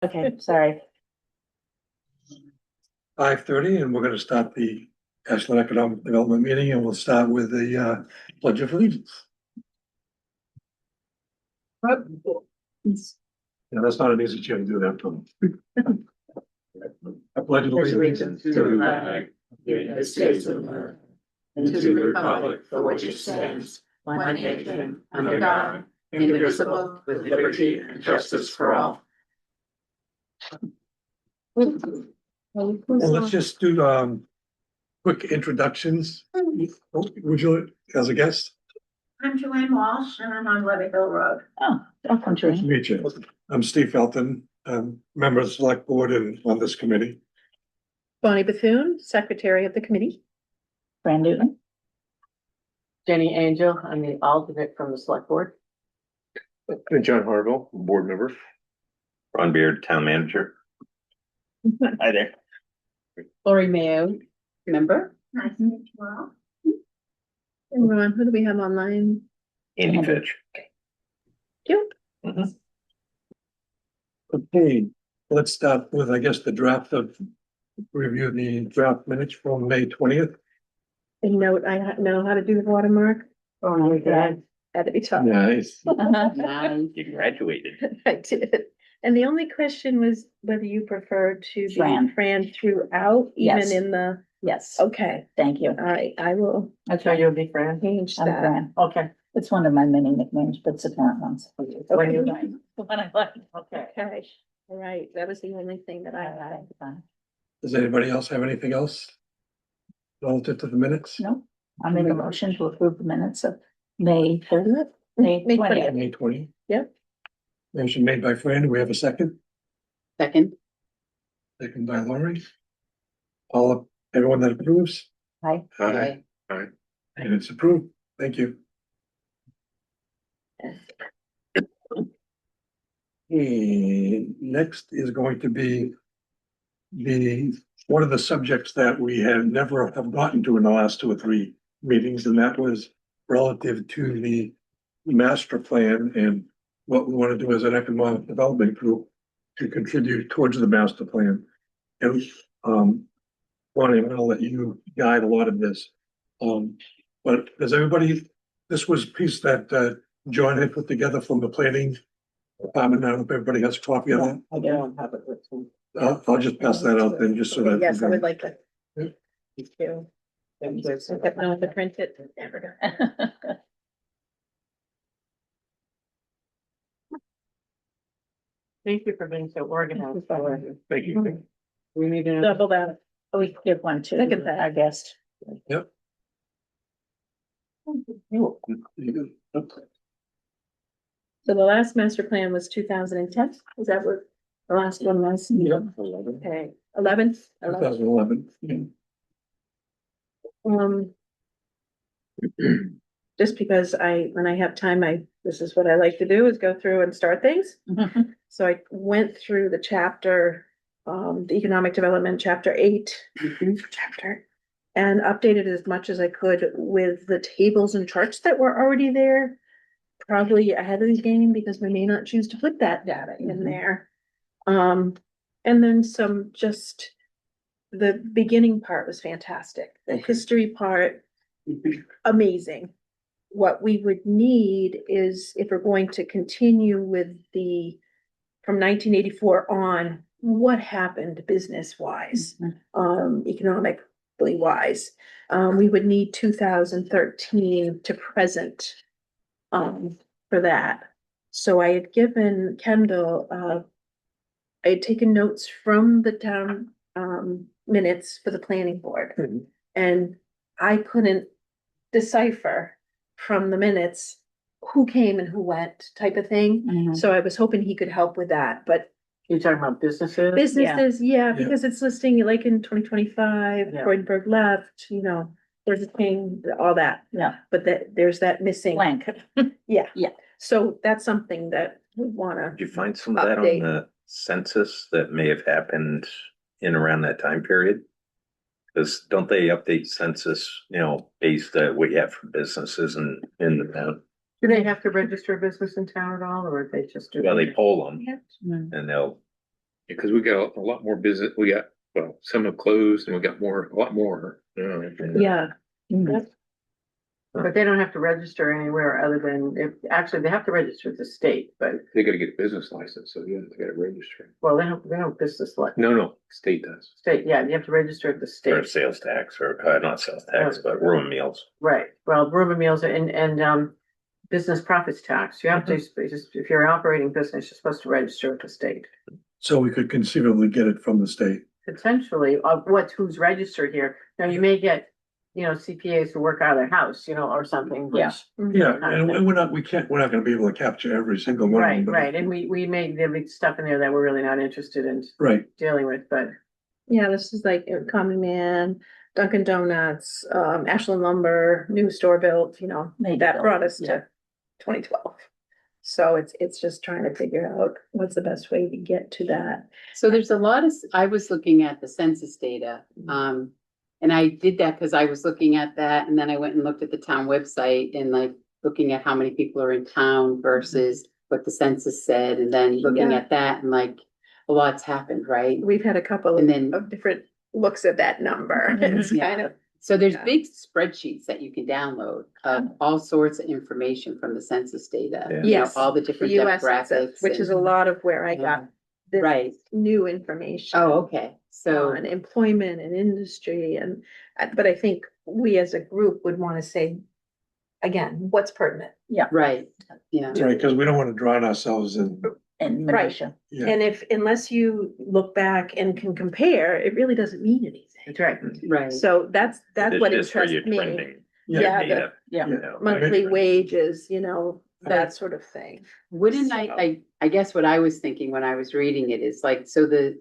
Okay, sorry. 5:30, and we're gonna start the Ashland Economic Development meeting, and we'll start with the Pledge of Allegiance. Yeah, that's not an easy chair to do that from. I pledge allegiance to the flag of the United States of America and to the republic for which it stands, one nation, under God, indivisible, with liberty and justice for all. And let's just do quick introductions. Would you, as a guest? I'm Joanne Walsh and I'm on Levyville Road. Oh, welcome to Nice to meet you. I'm Steve Felton, member of the select board and on this committee. Bonnie Bethune, Secretary of the Committee. Fran Newton. Jenny Angel, I'm the alternate from the select board. And John Harville, board member. Ron Beard, town manager. Hi there. Lori Mayo, member. Nice to meet you all. And Ron, who do we have online? Andy Fitch. You? Okay, let's start with, I guess, the draft of review the draft minutes from May 20th. And note, I know how to do the watermark. Oh, my God. Had to be taught. Nice. Nine. You graduated. I did. And the only question was whether you prefer to be Fran. Fran throughout, even Yes. in the, Yes, okay, thank you. all right, I will I thought you'd be Fran. change I'm that. Fran. Okay. It's one of my many nicknames, but it's a current one. When you like. When I like. Okay. Okay, all right, that was the only thing that I had. Does anybody else have anything else relative to the minutes? No, I'll make a motion to approve the minutes of May 30th, May May 20th. May 20th. Yep. Motion made by Fran. Do we have a second? Second. Second by Lori. Everyone that approves? Hi. Aye. And it's approved. Thank you. And next is going to be one of the subjects that we have never have gotten to in the last 2 or 3 meetings, and that was relative to the master plan and what we want to do as an economic development group to contribute towards the master plan. And, Bonnie, I'm gonna let you guide a lot of this. But does everybody, this was a piece that John had put together from the planning department. I don't know if everybody has a copy of that. I don't have it with me. I'll just pass that out then, just so that. Yes, I would like to. Yeah. Thank you. Thank you. I don't know how to print it. Never go. Thank you for being so organized. Thank you. We need to. Double that. We could give one to Look at that. our guest. Yep. So the last master plan was 2010, is that what the last one was? Yep. Okay, 11. 2011. Just because when I have time, this is what I like to do, is go through and start things. So I went through the chapter, the economic development, chapter 8, chapter, and updated as much as I could with the tables and charts that were already there. Probably ahead of the game because we may not choose to put that data in there. And then just the beginning part was fantastic. The history part, amazing. What we would need is, if we're going to continue with from 1984 on, what happened business wise, economically wise. We would need 2013 to present for that. So I had given Kendall, I had taken notes from the town minutes for the planning board. Mhm. And I couldn't decipher from the minutes who came and who went type of thing. Mhm. So I was hoping he could help with that, but You're talking about businesses? businesses, yeah, Yeah. because it's listing like in 2025, Yeah. Freudenberg left, there's a thing, all that. Yeah. But there's that missing. Blank. Yeah. Yeah. So that's something that we wanna, Did you find some of that Update. on the census that may have happened in around that time period? Because don't they update census, based on what you have for businesses in the town? Do they have to register a business in town at all, or they just do? Well, they poll them yeah, and they'll Because we got a lot more business, we got, well, some have closed and we got more, a lot more. Yeah. But they don't have to register anywhere other than, if, actually, they have to register with the state, but, They gotta get a business license, so yeah, they gotta register. well, they don't business like, No, state does. state, yeah, you have to register at the Or state. sales tax, or not sales tax, but room and meals. Right, well, room and meals and business profits tax, you have to, just, if you're an operating business, you're supposed to register with the state. So we could conceivably get it from the state. Potentially, of who's registered here, now you may get, you know, CPAs who work out of their house, you know, or something, which. Yeah. Yeah, and we're not gonna be able to capture every single one. of them, Right, but- right, and we may, there'll be stuff in there that we're really not interested in Right, dealing with, but. Yeah, this is like Common Man, Dunkin' Donuts, Ashland Lumber, new store built, you know, Maybe that they'll- brought us yeah. to 2012. So it's just trying to figure out what's the best way to get to that. So there's a lot of, I was looking at the census data, and I did that because I was looking at that, and then I went and looked at the town website and like looking at how many people are in town versus what the census said, and then looking Yeah. at that and like, a lot's happened, right? We've had a couple And then- of different looks at that number. It's Yeah. kind of, So there's Yeah. big spreadsheets that you can download of all sorts of information from the census data. Yeah. you know, Yes, All the the different US demographics. census, which is a and- lot of where I got this Right. new information. Oh, okay, so, On employment and industry and, but I think we as a group would wanna say, again, what's pertinent? right, yeah. right, because we don't want to drown ourselves in, And Right. minutia. yeah, And unless you look back and can compare, it really doesn't mean anything. That's right. Right. So that's It's what just for your interests me. trending Yeah, the data, Yeah. you know. monthly wages, you know, that sort of thing. Wouldn't So- I guess what I was thinking when I was reading it is like, so the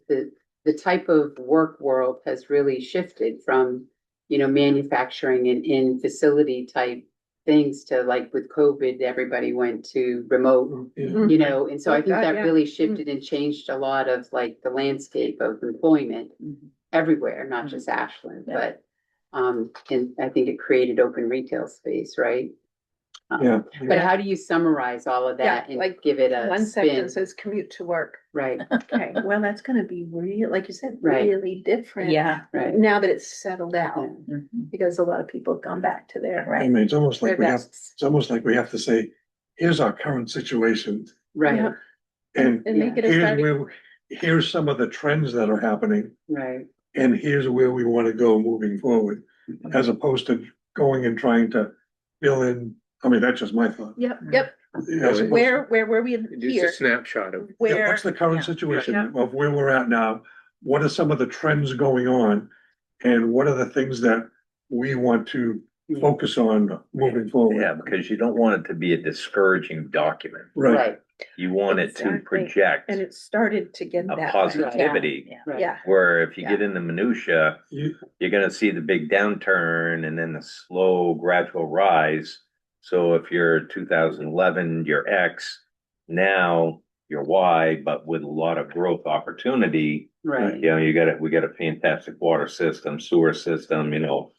type of work world has really shifted from, you know, manufacturing and in facility type things to like with COVID, everybody went to remote, yeah. you know, and so I Oh, think God, that yeah. really shifted and changed a lot of like the landscape of employment everywhere, not just Ashland, Yeah. but and I think it created open retail space, right? Yeah. But how do you summarize all of that Yeah, and like, give it a One spin? section says commute to work. Right, Okay, well, that's gonna be real, like you said, Right. really different. Yeah. right. Now that it's settled out, Yeah. Mhm. because a lot of people have gone back to their. I mean, it's almost Their like we have, desks. it's almost like we have to say, here's our current situation. Right, Yeah. And And make it a here's starting, where, here's some of the trends that are happening, right, and here's where we want to go moving forward. As opposed to going and trying to fill in, I mean, that's just my thought. yep, Mm. yep, As opposed- where were we Just here? a snapshot of, Yeah, Where, what's the current yeah, situation yeah. of where we're at now? What are some of the trends going on? And what are the things that we want to focus on moving forward? Yeah, because you don't want it to be a discouraging document. Right, right, You want it to Exactly. project and it started to get a that way. positivity. Yeah. right. Yeah, Where if you get into minutia, you, you're gonna see the big downturn and then the slow gradual rise. So if you're 2011, you're X, now you're Y, but with a lot of growth opportunity. Right, You know, we got a fantastic water system, sewer system, you know,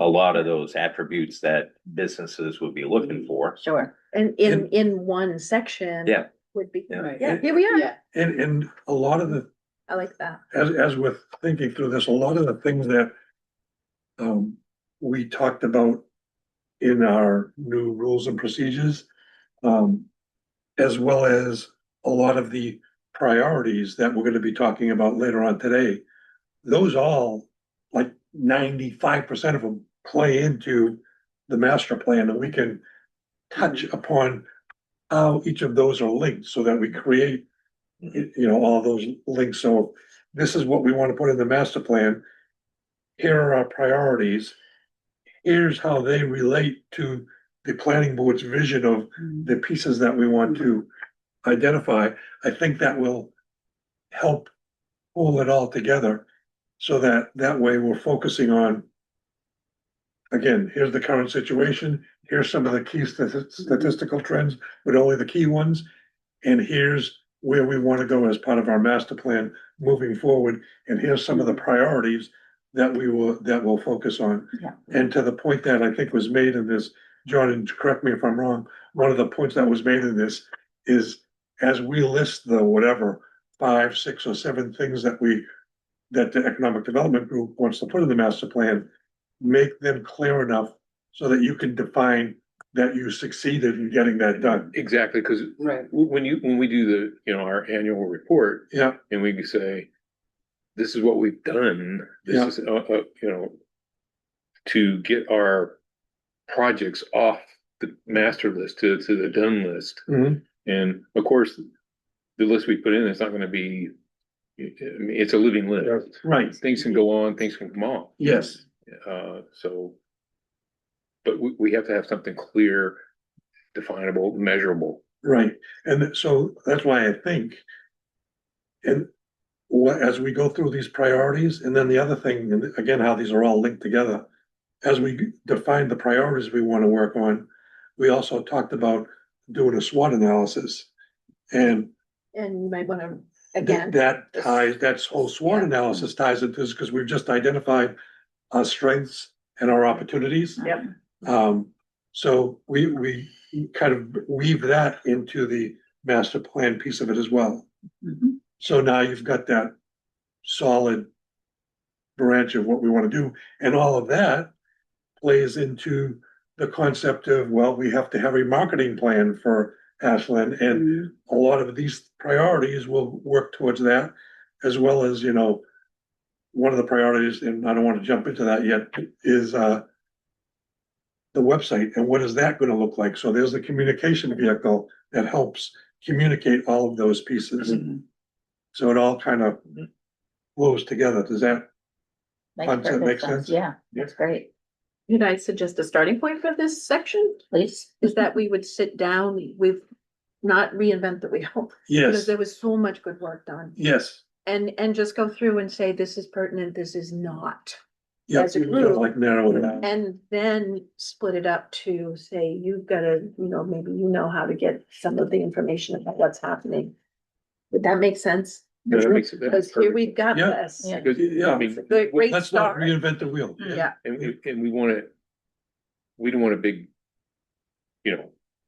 a lot of those attributes that businesses would be looking for. Sure. and in one section. Yeah. Would be, Yeah. Right. yeah, here we are, yeah, and a lot of the, I like that. as with thinking through this, a lot of the things that we talked about in our new rules and procedures, as well as a lot of the priorities that we're gonna be talking about later on today, those all, like 95% of them play into the master plan, and we can touch upon how each of those are linked so that we create, you know, all those links. So this is what we want to put in the master plan. Here are our priorities. Here's how they relate to the planning board's vision of the pieces that we want to identify. I think that will help pull it all together so that way we're focusing on, again, here's the current situation, here's some of the key statistical trends, but only the key ones. And here's where we want to go as part of our master plan moving forward. And here's some of the priorities that we'll focus on. Yeah. And to the point that I think was made in this, John, and correct me if I'm wrong, one of the points that was made in this is as we list the whatever, 5, 6, or 7 things that that the Economic Development Group wants to put in the master plan, make them clear enough so that you can define that you succeeded in getting that done. Exactly, because Right. when we do the, our annual report Yeah, and we can say, this is what we've done, Yeah. this is, to get our projects off the master list to the done list. Mhm. And of course, the list we put in is not gonna be, I mean, it's a living list. right, Things can go on, things can come off. yes, So. But we have to have something clear, definable, measurable. right. And so that's why I think, and as we go through these priorities, and then the other thing, and again, how these are all linked together, as we define the priorities we want to work on, we also talked about doing a SWOT analysis. And And you might wanna, again, that ties, that whole SWOT Yeah. analysis ties into this, because we've just identified our strengths and our opportunities. Yep. So we kind of weave that into the master plan piece of it as well. Mhm. So now you've got that solid branch of what we want to do, and all of that plays into the concept of, well, we have to have a marketing plan for Ashland, and Mhm. a lot of these priorities will work towards that, as well as, one of the priorities, and I don't want to jump into that yet, is the website, and what is that gonna look like? So there's the communication vehicle that helps communicate all of those pieces. So it all kind of flows together. Does that Makes concept perfect make sense. sense? Yeah, that's great. could I suggest a starting point for this section? Please. Is that we would sit down with, not reinvent the wheel. Because Yes, there was so much good work done. yes. And just go through and say, this is pertinent, this is not. Yep, As a sort of group. like narrow it down. And then split it up to say, you've gotta, maybe how to get some of the information about what's happening. Would that make sense? That makes it- Because here we've got Yeah. this. Yeah. Because, Yeah. I mean, It's a great Let's not start. reinvent the wheel. Yeah, and we don't want a big,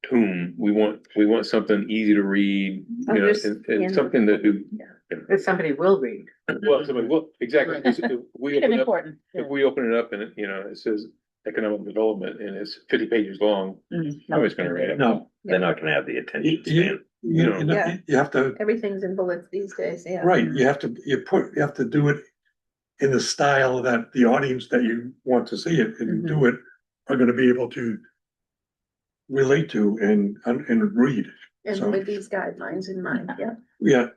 tome. We want something easy to read, and something that do. That somebody will read. Well, somebody will, exactly. 'Cause if we Kind open of up, important. if we open it up and it says economic development and it's 50 pages long, nobody's gonna read it. No, They're not gonna have the you, attention you, span. Yeah. you have to, everything's in bullets these days, yeah. right, you have to do it in the style that the audience that you want to see it and do it are gonna be able to relate to and read. And So- with these guidelines in mind, yeah. Yeah,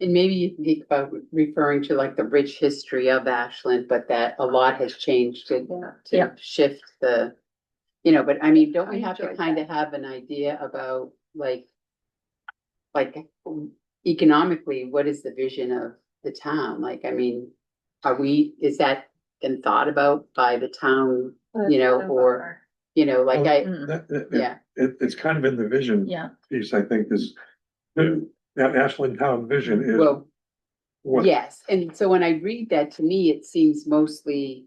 And maybe you can think about referring to like the rich history of Ashland, but that a lot has changed to Yeah. shift the, but I mean, don't we I have to enjoyed kind that. of have an idea about like economically, what is the vision of the town? Like, I mean, is that been thought about by the town, or, like Well, I, that, yeah, it's kind of in the vision Yeah, piece, I think, is that Ashland Town vision is well, what, yes, and so when I read that, to me, it seems mostly,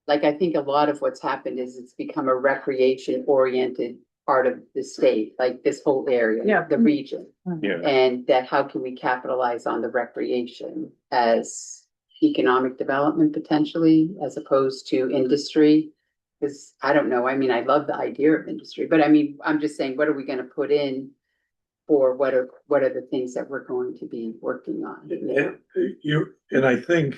like, I think a lot of what's happened is it's become a recreation oriented part of the state, like this whole area. Yeah. The region, Yeah, and that how can we capitalize on the recreation as economic development potentially, as opposed to industry? Cause I don't know, I mean, I love the idea of industry, but I mean, I'm just saying, what are we gonna put in? Or what are the things that we're going to be working on? and I think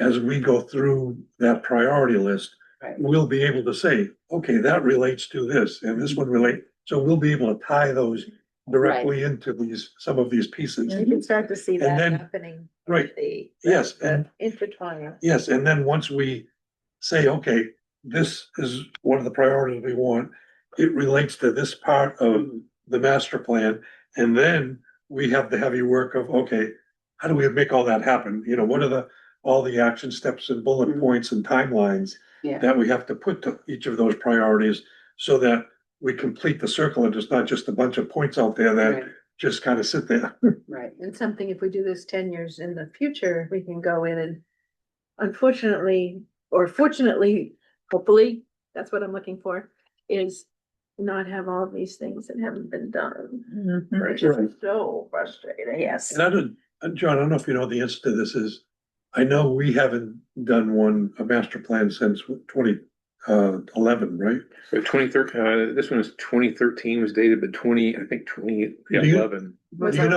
as we go through that priority list, Right. we'll be able to say, okay, that relates to this and this one relate, so we'll be able to tie those directly into some of these pieces. You can start to see And that then- happening. Right, The yes, and intertwining. yes, and then once we say, okay, this is one of the priorities we want, it relates to this part of the master plan, and then we have the heavy work of, okay, how do we make all that happen? What are all the action steps and bullet Mhm. points and timelines Yeah, that we have to put to each of those priorities so that we complete the circle and it's not just a bunch of points out there that right, just kind of sit there. right. And something, if we do this 10 years in the future, we can go in and unfortunately, or fortunately, hopefully, that's what I'm looking for, is not have all of these things that haven't been done. Mhm. Which is Right. so frustrating. Yes. And John, I don't know if you know the answer to this is, I know we haven't done a master plan since 2011, right? But 2013, this one is 2013 was dated, but 2011. Do you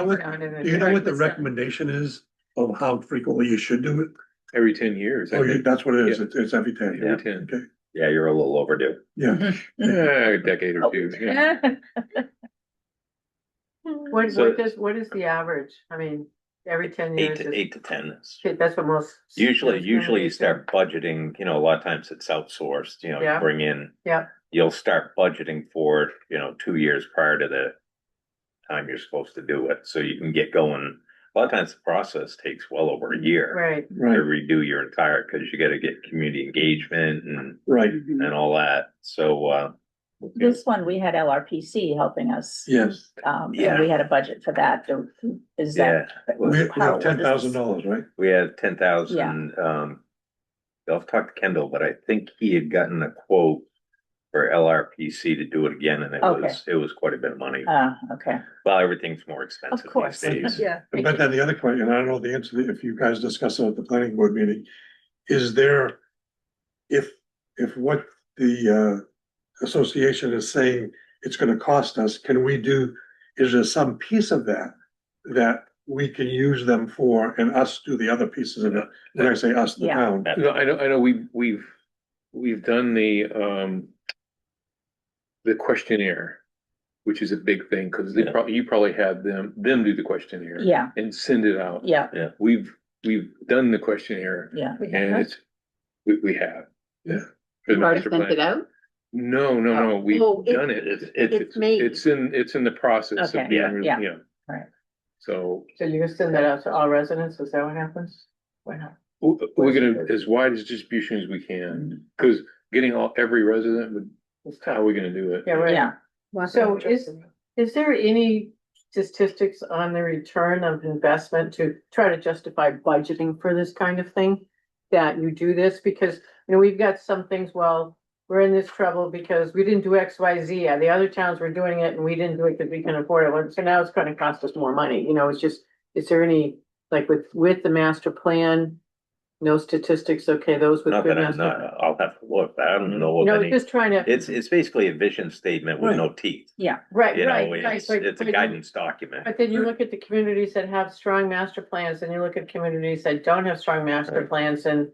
know what the recommendation is of how frequently you should do it? Every 10 years. I Oh, think. that's what it is. It's every 10. Every 10. Okay, Yeah, you're a little overdue. yeah. A decade or two. Yeah. What So- what is the average? I mean, every 10 years. is- 8 to 10. Okay, that's what most. Usually you do. start budgeting, a lot of times it's outsourced, you Yeah. bring in. Yeah. You'll start budgeting for it, 2 years prior to the time you're supposed to do it, so you can get going. A lot of times the process takes well over a year Right. to Right, redo your entire, because you gotta get community engagement right, and all that, so, This one, we had LRPC helping us. yes. And we had a budget for that. Is yeah. that? We how- have $10,000, right? We had 10,000, I'll talk to Kendall, but I think he had gotten a quote for LRPC to do it again, and it was quite a bit of money. Okay. Well, everything's more expensive course. these days. Yeah. But then the other question, and I don't know the answer, if you guys discuss it at the planning board meeting, is there, if what the association is saying it's gonna cost us, is there some piece of that we can use them for and us do the other pieces of it? When I say us, the Yeah. town. No, I know, we've done the questionnaire, which is a big thing, because you probably had them do the questionnaire. Yeah, And send it out. yeah, We've done the questionnaire yeah. and we have. Yeah. For the You already master sent plan. it out? No, we've Oh, done it. it's made. It's in the process of Okay, being, yeah. yeah. Right. So So you can send that out to all residents, is that what happens? Why not? we're gonna, as wide as distribution as we can, because getting every resident would, It's how tough. are we gonna do it? Yeah, right. Yeah. So is there any statistics on the return of investment to try to justify budgeting for this kind of thing? That you do this because, we've got some things, well, we're in this trouble because we didn't do X, Y, Z. The other towns were doing it and we didn't do it because we can afford it. So now it's gonna cost us more money, it's just, is there any, like with the master plan? No statistics, okay, those with. Not good that I'm master- not, I'll have to look, but I don't know of any. Just trying to. It's basically a vision statement with no teeth, Right, you know, right, right. it's but- a but you- guidance document. But then you look at the communities that have strong master plans and you look at communities that don't have strong master plans and.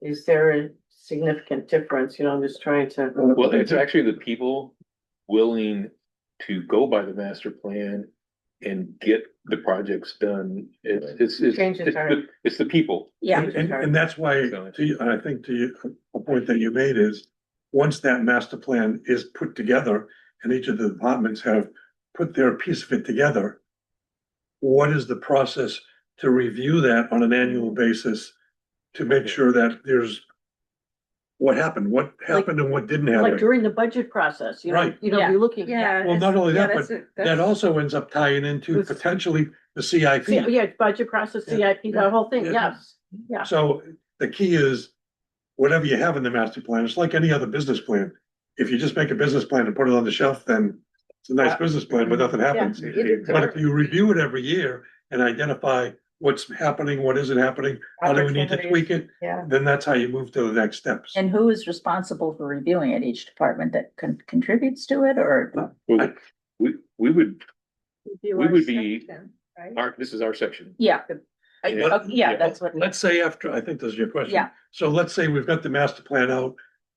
Is there a significant difference? I'm just trying to. Well, it's actually the people willing to go by the master plan and get the projects done. Changes are- It's the people. Yeah. And that's why, I think a point that you made is, once that master plan is put together and each of the departments have put their piece of it together, what is the process to review that on an annual basis to make sure that there's what happened and what didn't Like happen? during the budget process, Right. you're looking. Yeah. Well, not only Yeah, that, but that's- that also ends up tying into With- potentially the CIP. Yeah, budget process, CIP, the whole thing, Yeah. yes. Yeah. So the key is, whatever you have in the master plan, it's like any other business plan. If you just make a business plan and put it on the shelf, then it's a nice business plan, but nothing happens. But if you review it every year and identify what's happening, what isn't happening, how do we need to tweak it, Yeah. then that's how you move to the next steps. And who is responsible for reviewing it? Each department that contributes to it or? Well, we would, We would be- this is our section. Yeah. Yeah. Yeah, that's what. Let's say after, I think this is your question. Yeah. So let's say we've got the master plan out,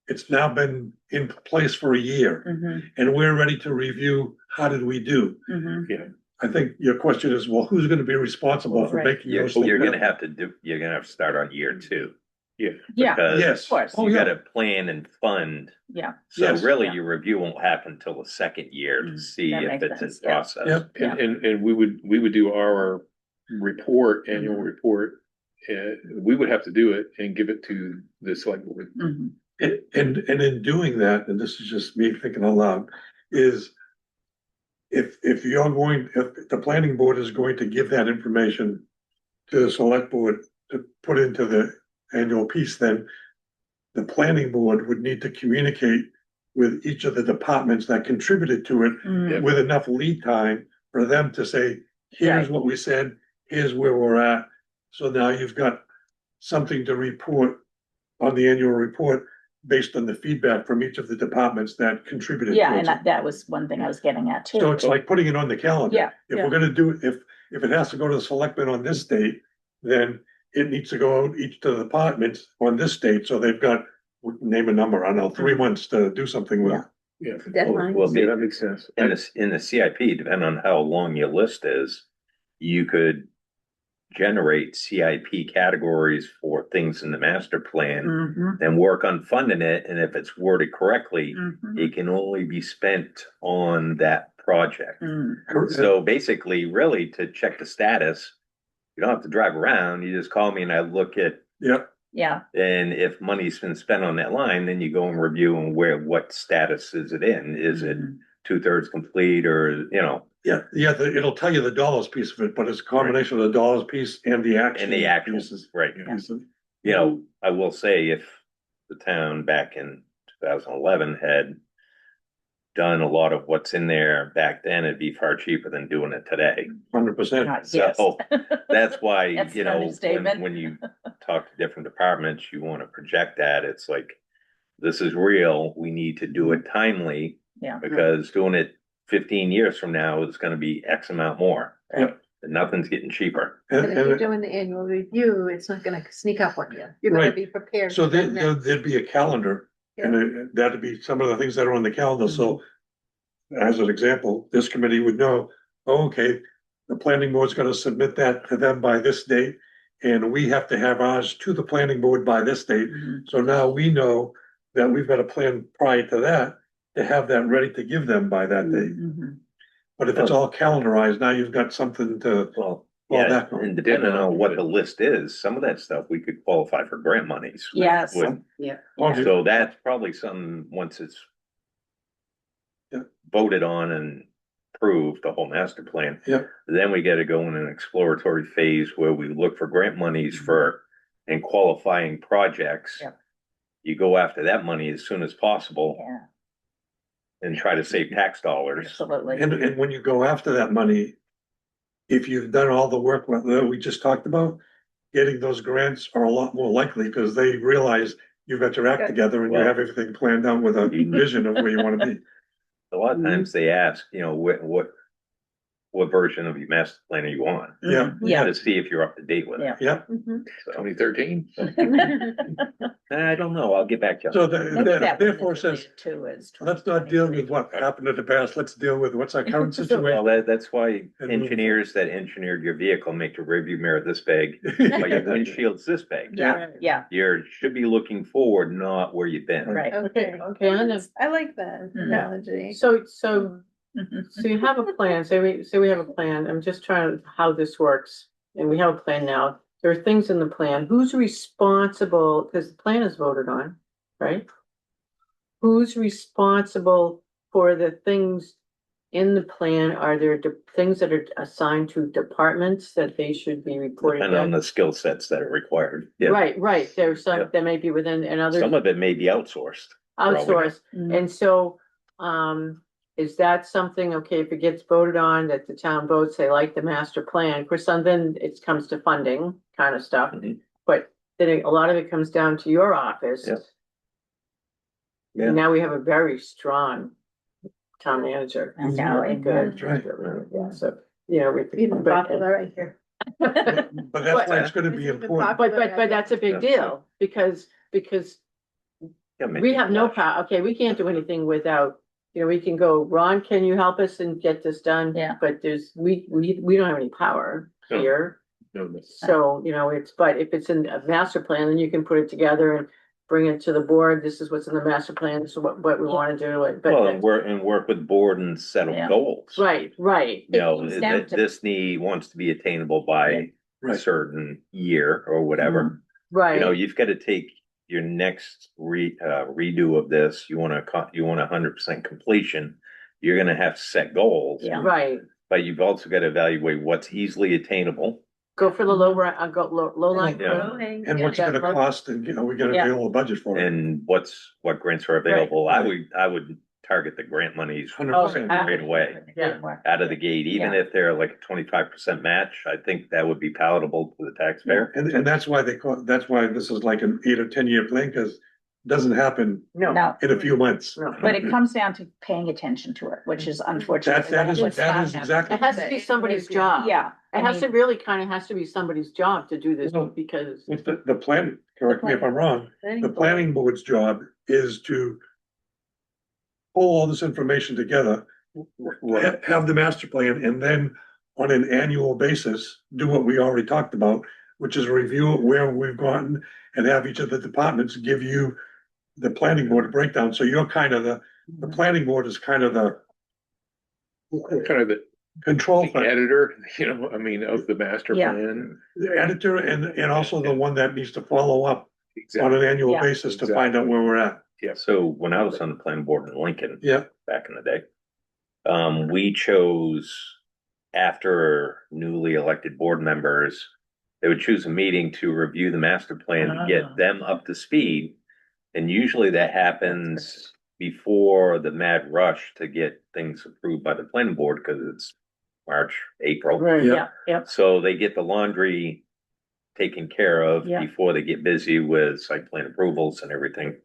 it's now been in place for a year, Mhm, and we're ready to review, how did we do? mhm. I think your question is, well, who's gonna be responsible for Right. making You're, those things? you're gonna happen? have to start on year 2. Yeah, Because Yes. of course. Oh, you yeah. gotta plan and fund, Yeah, so Yes. really Yeah. your review won't happen till the second year to see that if makes it's in sense, yeah. process. Yep. And we would do our annual report. We would have to do it and give it to the select board. mhm. And in doing that, and this is just me thinking out loud, is if the planning board is going to give that information to the select board to put into the annual piece, then the planning board would need to communicate with each of the departments that contributed to it Mhm. with enough lead time for them to say, here's what we said, here's where we're at. So now you've got something to report on the annual report based on the feedback from each of the departments that contributed. Yeah, and towards it. that was one thing I was getting at too. So it's like putting it on the calendar. Yeah, If yeah. we're gonna do, if it has to go to the selectmen on this date, then it needs to go out each to the departments on this date, so they've got, name a number, I don't know, 3 months to do something with. Yeah. Yeah. Deadlines. Well, Yeah, that makes sense. in the CIP, depending on how long your list is, you could generate CIP categories for things in the master plan, Mhm, then work on funding it, and if it's worded correctly, mhm, it can only be spent on that project. mm. So basically, really, to check the status, you don't have to drive around, you just call me and I look at, Yeah, Yeah, and if money's been spent on that line, then you go and review and what status is it in? Is it mhm. 2/3 complete or, it'll tell you the dollars piece of it, but it's a combination of the dollars piece and the action. and the actual, pieces. right? Pieces. I will say if the town back in 2011 had done a lot of what's in there back then, it'd be far cheaper than doing it today. 100%. Yes. So that's why, That's an when, understatement. when you talk to different departments, you want to project that. It's like, this is real. We need to do it timely Yeah. because doing it 15 years from now is going to be X amount more. Yep. And nothing's getting cheaper. And, But if you're and doing the annual review, it's not gonna sneak up on you. You're gonna Right. be prepared. so for that next. there'd be a calendar, and that'd be some of the things that are on the calendar, so. As an example, this committee would know, oh, okay, the planning board's gonna submit that to them by this date. And we have to have ours to the planning board by this date, Mhm. so now we know that we've got a plan prior to that. To have that ready to give them by that date, Mhm. but if it's all calendarized, now you've got something to. Well, Well, yeah, that- and depending on what the list is, some of that stuff we could qualify for grant monies. Yes. with. Yeah. So that's probably something, once it's Yeah. voted on and approved, the whole master plan. Yeah. Then we gotta go in an exploratory phase where we look for grant monies for, and qualifying projects. Yeah. You go after that money as soon as possible Yeah, and try to save tax dollars. absolutely. And when you go after that money. If you've done all the work that we just talked about, getting those grants are a lot more likely, because they realize. You've got your act Good. together and you Well- have everything planned out with a vision of where you wanna be. A lot of times they ask, what version of your master plan are you on? Yeah. Mhm. Yeah. To see if you're up to date with it. Yeah, Mhm. So, 2013? I don't know, I'll get back to you. so Maybe that therefore one is says, too is. let's not deal with what happened in the past, let's deal with what's our current Well, situation. that's why And engineers that engineered your vehicle make your rearview mirror this big, but your windshield's this big. Yeah, yeah, You should be looking forward, not where you've been. right. Okay, okay, on the, I like that Mhm. analogy. so Mhm. So you have a plan, say we have a plan, I'm just trying to, how this works, and we have a plan now. There are things in the plan, who's responsible, because the plan is voted on, right? Who's responsible for the things in the plan? Are there things that are assigned to departments that they should be reported Depending on on? the skill sets that are required. Yeah, Right, there's Yeah. some that may be within, and others some of it may be outsourced. outsourced. Mhm. And so, is that something, okay, if it gets voted on, that the town votes, they like the master plan, of course, then it comes to funding kind of stuff. Mhm. But then a lot of it comes down to your office. Yeah. Yeah. Now we have a very strong town manager. I know, Really amen. good. That's right. Yeah, so, you know, we. Even popular right here. But that's why it's gonna be important. But that's a big deal, because Yeah, we have no power, okay, we can't do anything without, we can go, Ron, can you help us and get this done? Yeah. But we don't have any power No. here, No, no. so, but if it's in a master plan, then you can put it together and bring it to the board, this is what's in the master plan, this is what we wanna do, Well, but, and work with the board and settle Yeah. goals. right. You know, It comes down to- this need wants to be attainable by a Right. certain year or whatever. Right, You know, you've got to take your next redo of this, you want 100% completion. You're gonna have to set goals. Yeah. right, But you've also got to evaluate what's easily attainable. go for the low line. Yeah. fruit. And what's it gonna cost, and, we gotta Yeah. available budget for it. And what grants are available. I would target the grant monies 100%. right away, Yeah. out of the gate, even if they're like a 25% match. I think that would be palatable to the taxpayer. And that's why that's why this is like an 8 or 10 year plan, because it doesn't happen No, in a few months. No. but it comes down to paying attention to it, which is unfortunate. That is what's that is happening. exactly. It has to be somebody's job. Yeah. I It has to mean, really kind of has to be somebody's job to do this Well, because. With the plan, correct me if I'm wrong, the planning board's job is to pull all this information together, have the master plan, and then on an annual basis, do what we already talked about, which is review where we've gotten and have each of the departments give you the planning board breakdown. So you're kind of the planning board is kind of the Kind of the control, editor, I mean, of the master Yeah. plan. the editor and also the one that needs to follow up on Exactly. an annual Yeah. basis to find out where we're at. So when I was on the planning board in Lincoln, Yeah. back in the day, we chose after newly elected board members, they would choose a meeting to review the master plan to Ah. get them up to speed. And usually that happens before the mad rush to get things approved by the planning board, because it's March, April. Right. Yeah. Yeah, So they get the laundry taken care of Yeah. before they get busy with site plan approvals and everything.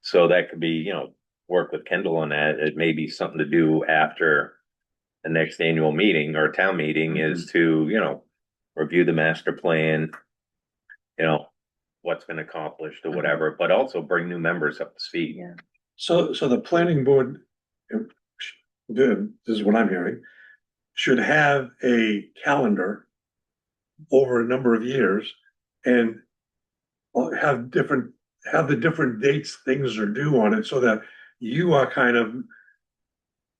So that could be, work with Kendall on that. It may be something to do after the next annual meeting or town meeting is to, review the master plan, what's been accomplished or whatever, but also bring new members up to speed. Yeah. So the planning board, this is what I'm hearing, should have a calendar over a number of years and have the different dates things are due on it, so that you are kind of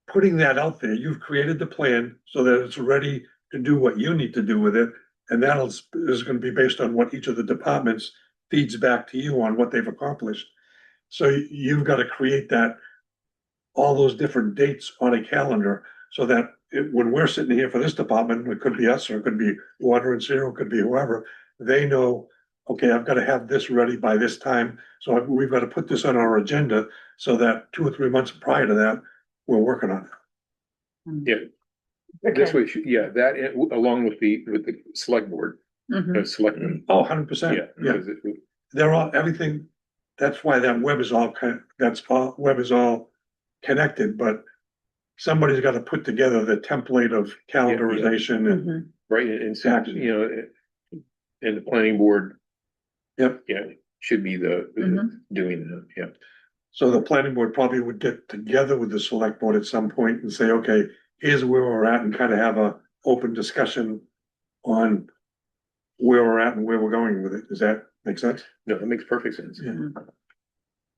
putting that out there. You've created the plan so that it's ready to do what you need to do with it. And is gonna be based on what each of the departments feeds back to you on what they've accomplished. So you've got to create all those different dates on a calendar, so that when we're sitting here for this department, it could be us, or it could be water and sewer, it could be whoever, they know, okay, I've got to have this ready by this time, so we've got to put this on our agenda, so that 2 or 3 months prior to that, we're working on it. That's what, that along with the select board, Mhm. selectmen. Oh, 100%, Yeah. yeah, because it- they're all, everything, that's why that web is all web is all connected, but somebody's got to put together the template of calendarization and Mhm. Right, and so, Exactly. and the planning board. Yep. Yeah, should be doing that, yeah. so the planning board probably would get together with the select board at some point and say, okay, here's where we're at, and kind of have a open discussion on where we're at and where we're going with it. Does that make sense? No, that makes perfect sense. Yeah.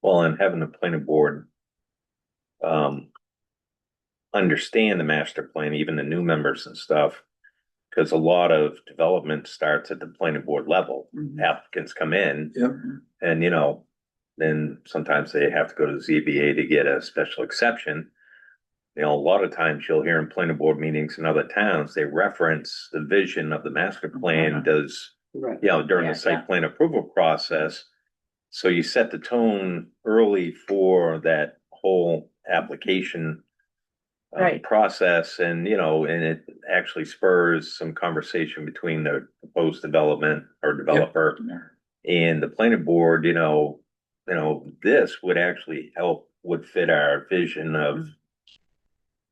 Well, and having the planning board understand the master plan, even the new members and stuff, because a lot of development starts at the planning board level. Mhm. Applicants come in Yep. and, then sometimes they have to go to ZBA to get a special exception. A lot of times you'll hear in planning board meetings in other towns, they reference the vision of the master plan Right. during Yeah, the site plan approval process. So you set the tone early for that whole application Right. process, and it actually spurs some conversation between the proposed development or developer Yeah. and the planning board. This would actually would fit our vision of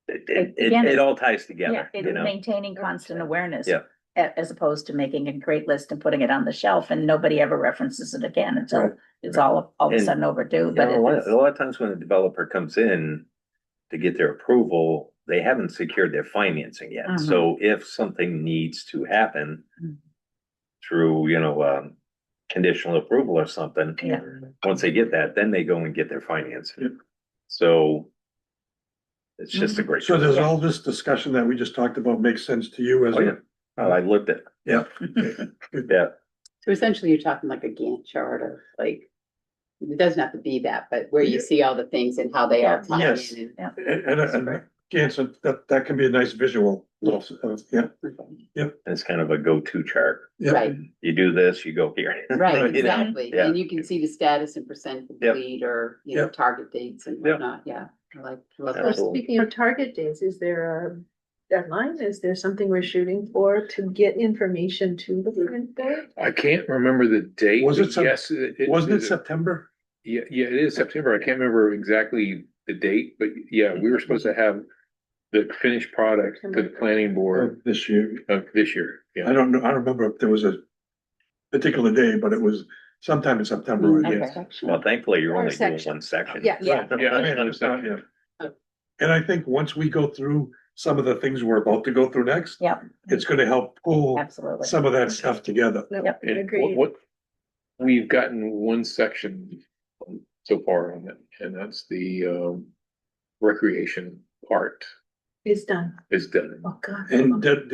Again, it all ties together, Yeah, it's maintaining constant awareness. Yeah. As opposed to making a great list and putting it on the shelf and nobody ever references it again until Right. it's all of a And, sudden overdue, A but lot it's. a lot of times when a developer comes in to get their approval, they haven't secured their financing yet. Mhm. So if something needs to happen Mhm. through, conditional approval or something, Yeah. once they get that, then they go and get their financing. Yep. So it's just a great. So does all this discussion that we just talked about make sense to you as Oh, yeah. I lived it. Yeah. Yeah. So essentially, you're talking like a Gantt chart of like, it doesn't have to be that, but where you Yeah. see all the things and how they all tie Yes. in. And again, so that can be a nice visual. Yeah. Yeah, and- It's kind of a go-to chart. yeah. Right, You do this, you go here. right, You know? exactly. Yeah. And you can see the status and percent complete or, Yep. target dates and Yep. whatnot, yeah. love Absolutely. that. Speaking of target dates, is there a deadline? Is there something we're shooting for to get information to the print board? I can't remember the date. Was it but some- Yes, Wasn't it September? Yeah, it is September. I can't remember exactly the date, but yeah, we were supposed to have the finished product to the planning board This year. of this year. I Yeah, don't know, I don't remember if there was a particular day, but it was sometime in September. I guess. Okay. Well, thankfully, you're Or only doing section. one section. Yeah. Yeah. yeah, I mean, I it's not, understand. yeah. And I think once we go through some of the things we're about to go through next, Yeah, it's gonna help pull absolutely. some of that stuff together. Yep. And Agreed. what we've gotten one section so far on it, and that's the recreation part It's done. is done. Oh, God. And did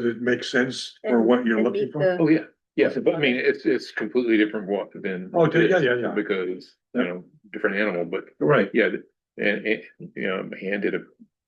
it make sense for what you're And looking meet for? the- Oh, yeah, yes, but I mean, it's completely different walk than. Oh, yeah, this, yeah. Because, you know, different animal, but Right, yeah, and, you know, Han did a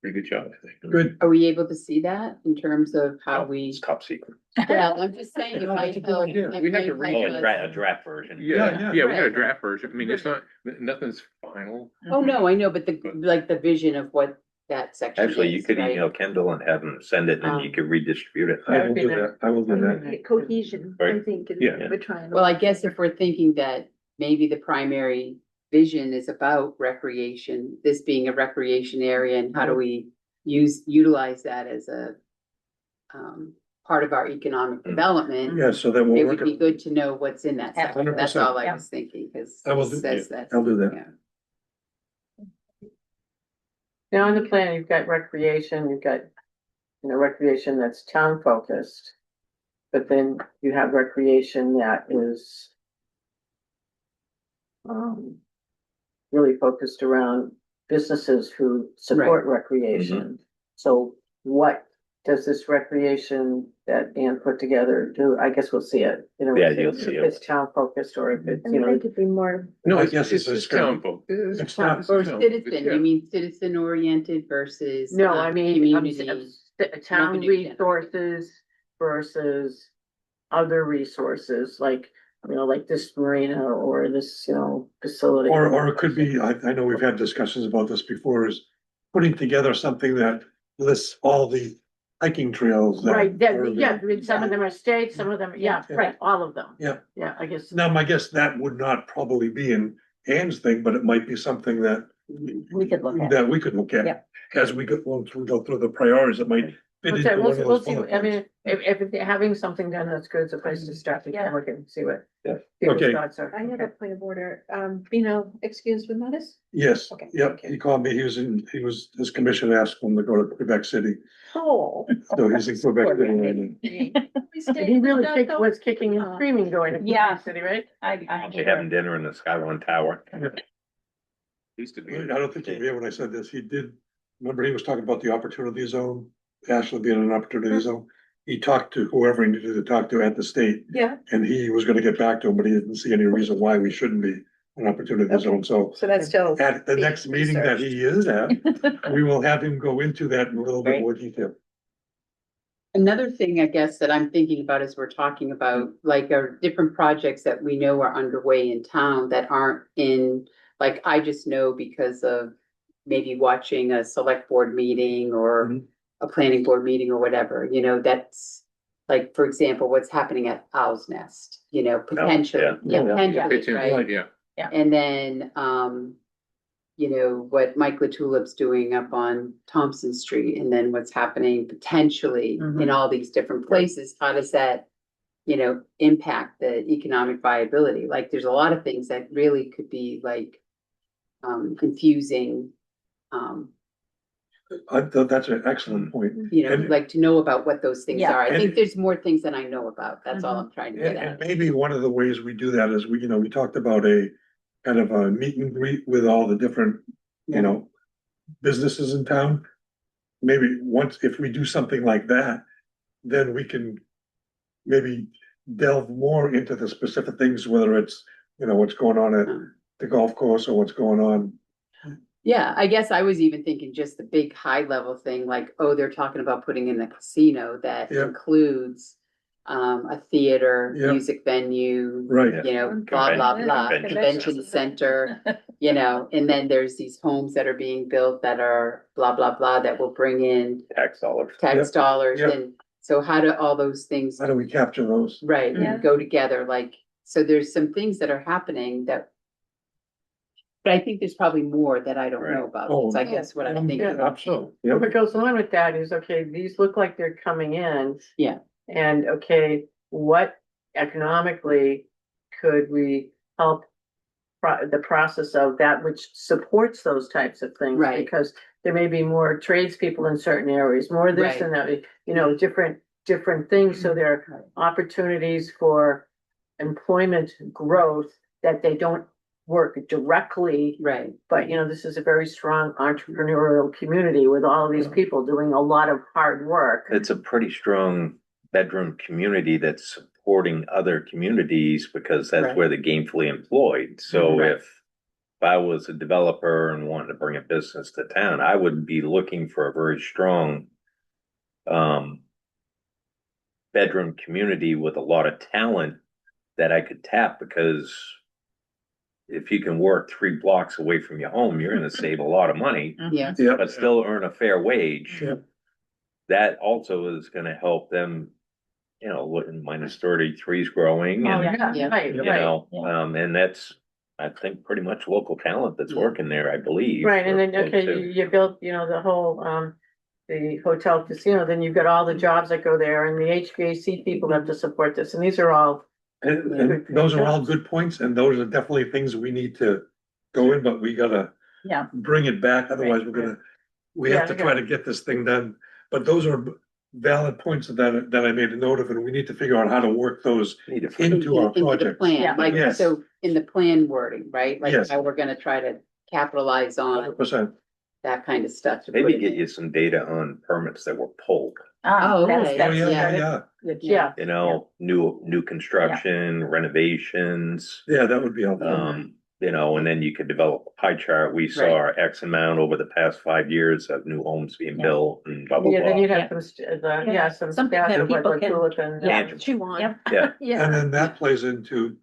pretty good job, I think. good. Are we able to see that in terms of how we? It's top secret. Well, I'm just saying, it might help. idea. it We have to might Oh, help a us. draft version. Yeah, Yeah, we got a Right. draft version. I mean, it's not, nothing's final. Oh, no, I know, but the vision of what that section is. Actually, you could right? email Kendall and have him send it and you could redistribute it. I will do that, I will do that. Cohesion, I Right. think, is Yeah. what we're trying. to- Well, I guess if we're thinking that maybe the primary vision is about recreation, this being a recreation area, and how do we utilize that as a part of our economic development? Yeah, so then It we'll would work, be good to know what's in that section. That's 100%. all I Yeah. was thinking, because I will it do- says that. I'll do that. Yeah. Now in the plan, you've got recreation, you've got, you know, recreation that's town focused. But then you have recreation that is really focused around businesses who support recreation. So what does this recreation that Ann put together do? I guess we'll see it, you know. Yeah, you'll see if it. it's town focused or if it's, I you mean, know. I could be more, No, I it's, guess it's it's town kind folk. It's not- Or No, citizen, yeah. you mean citizen oriented versus? No, I mean, Community. town Revenue resources versus other resources, like, you know, like this marina or this, you know, facility. Or it could be, I know we've had discussions about this before, is putting together something that lists all the hiking trails. that Right, are yeah, available. some of them are state, some of them, yeah, Yeah. right, all of them. Yeah. Yeah, I guess. Now, my guess that would not probably be in Ann's thing, but it might be something that. We could look at. That we could look Yeah. at, as we go through the priorities, it might fit Okay, into one of we'll those see, bullet I mean, points. if having something done, that's good, it's a place to start, we Yeah. can look and see what. Yeah. people's Okay. thoughts are. I have a point of order, excused with notice? Yes, Okay, yep, thank he called me, his commission asked him to go to Quebec City, Oh. so he's in Quebec City right now. He really was kicking and screaming going to Yeah. Quebec City, right? They having dinner in the Skyline Tower. Used to be. I don't think you hear when I said this, he did, remember he was talking about the opportunity zone, Ashland being an opportunity zone. He talked to whoever he needed to talk to at the state, Yeah, and he was gonna get back to him, but he didn't see any reason why we shouldn't be an opportunity Okay. zone, so. so that's still. At the being next meeting that he is at, we will have him go into that in a little bit Great. more detail. Another thing, I guess, that I'm thinking about as we're talking about, like, are different projects that we know are underway in town that aren't in, like, I just know because of maybe watching a select board meeting or Mhm. a planning board meeting or whatever, you know, that's like, for example, what's happening at Owl's Nest, you know, potentially, yeah. Yeah. potentially, It's in- right? Yeah, And then, you know, what Mike LaTulip's doing up on Thompson Street, and then what's happening potentially in all these different places, how does that, you know, impact the economic viability? Like, there's a lot of things that really could be like, confusing, I thought that's an excellent point. you know, And- like to know about what those things Yeah. are. I And- think there's more things than I know about. That's all I'm trying to get And at. maybe one of the ways we do that is we talked about a kind of a meet and greet with all the different, businesses in town. Maybe once, if we do something like that, then we can maybe delve more into the specific things, whether it's, what's going on at the golf course or what's going on. Yeah, I guess I was even thinking just the big high level thing, like, oh, they're talking about putting in a casino that Yeah. includes a theater, Yeah. music venue. Right. You know, blah, blah, Convention- blah, convention convention center, you know, and then there's these homes that are being built that are blah, blah, blah, that will bring in Tax dollars. tax dollars, Yep. and so how do all those things, How do we capture those? right, Yeah. go together, like, so there's some things that are happening that. But I think there's probably more that I don't know about, Oh, is I guess what I'm thinking. yeah. Absolutely. Yep. What goes on with that is, okay, these look like they're coming in. Yeah. And okay, what economically could we help the process of that which supports those types of things? Right. Because there may be more tradespeople in certain areas, more this Right. and that, you know, different things. So there are opportunities for employment growth that they don't work directly. Right, But, you know, this is a very strong entrepreneurial community with all of these people doing a lot of hard work. It's a pretty strong bedroom community that's supporting other communities because that's Right. where they're gainfully employed. So Right. if I was a developer and wanted to bring a business to town, I would be looking for a very strong bedroom community with a lot of talent that I could tap, because if you can work 3 blocks away from your home, you're gonna save a lot of money, yeah, Yeah. but still earn a fair wage. Yeah. That also is gonna help them, you know, look in -33 is growing Oh, and, yeah, Yeah. right, you right. know, Yeah. and that's, I think, pretty much local talent that's Yeah. working there, I believe. Right, and then, or okay, close you to. built, you know, the whole, the hotel casino, then you've got all the jobs that go there and the HVAC people have to support this, and these are all. And those are all good points, and those are definitely things we need to go in, but we gotta Yeah. bring it back, otherwise we're gonna, we have to Yeah, try to get this thing done. But those are valid points that I made a note of, and we need to figure out how to work those Need to find- into our into the project. plan, Yeah. like, Yes. so in the plan wording, right? Like Yes. how we're gonna try to capitalize on 100%. that kind of stuff. to put Maybe it get in. you some data on permits that were pulled, Oh, That's, okay. Oh, that's. yeah, yeah, yeah. yeah. good. Yeah, you know, new construction, renovations. Yeah, that would be helpful. You know, and then you could develop a pie chart. We saw X amount over the past 5 years of new homes being Yeah. built and blah, blah, yeah, then blah. you'd Yeah. have some Something that stats of people what can- Tulip and. Yeah. chew on. Yep. Yeah, Yeah. And then that plays into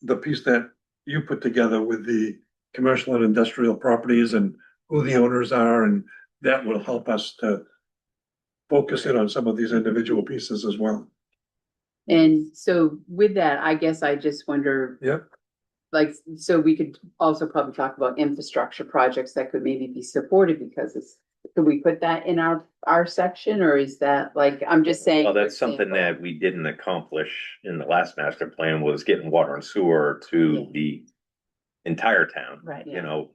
the piece that you put together with the commercial and industrial properties and who the owners are, and that will help us to focus in on some of these individual pieces as well. And so with that, I guess I just wonder, Yep. like, so we could also probably talk about infrastructure projects that could maybe be supported because it's, could we put that in our section, or is that like, I'm just saying. well, for that's something example- that we didn't accomplish in the last master plan, was getting water and sewer to Yeah. the entire town. Right. You know,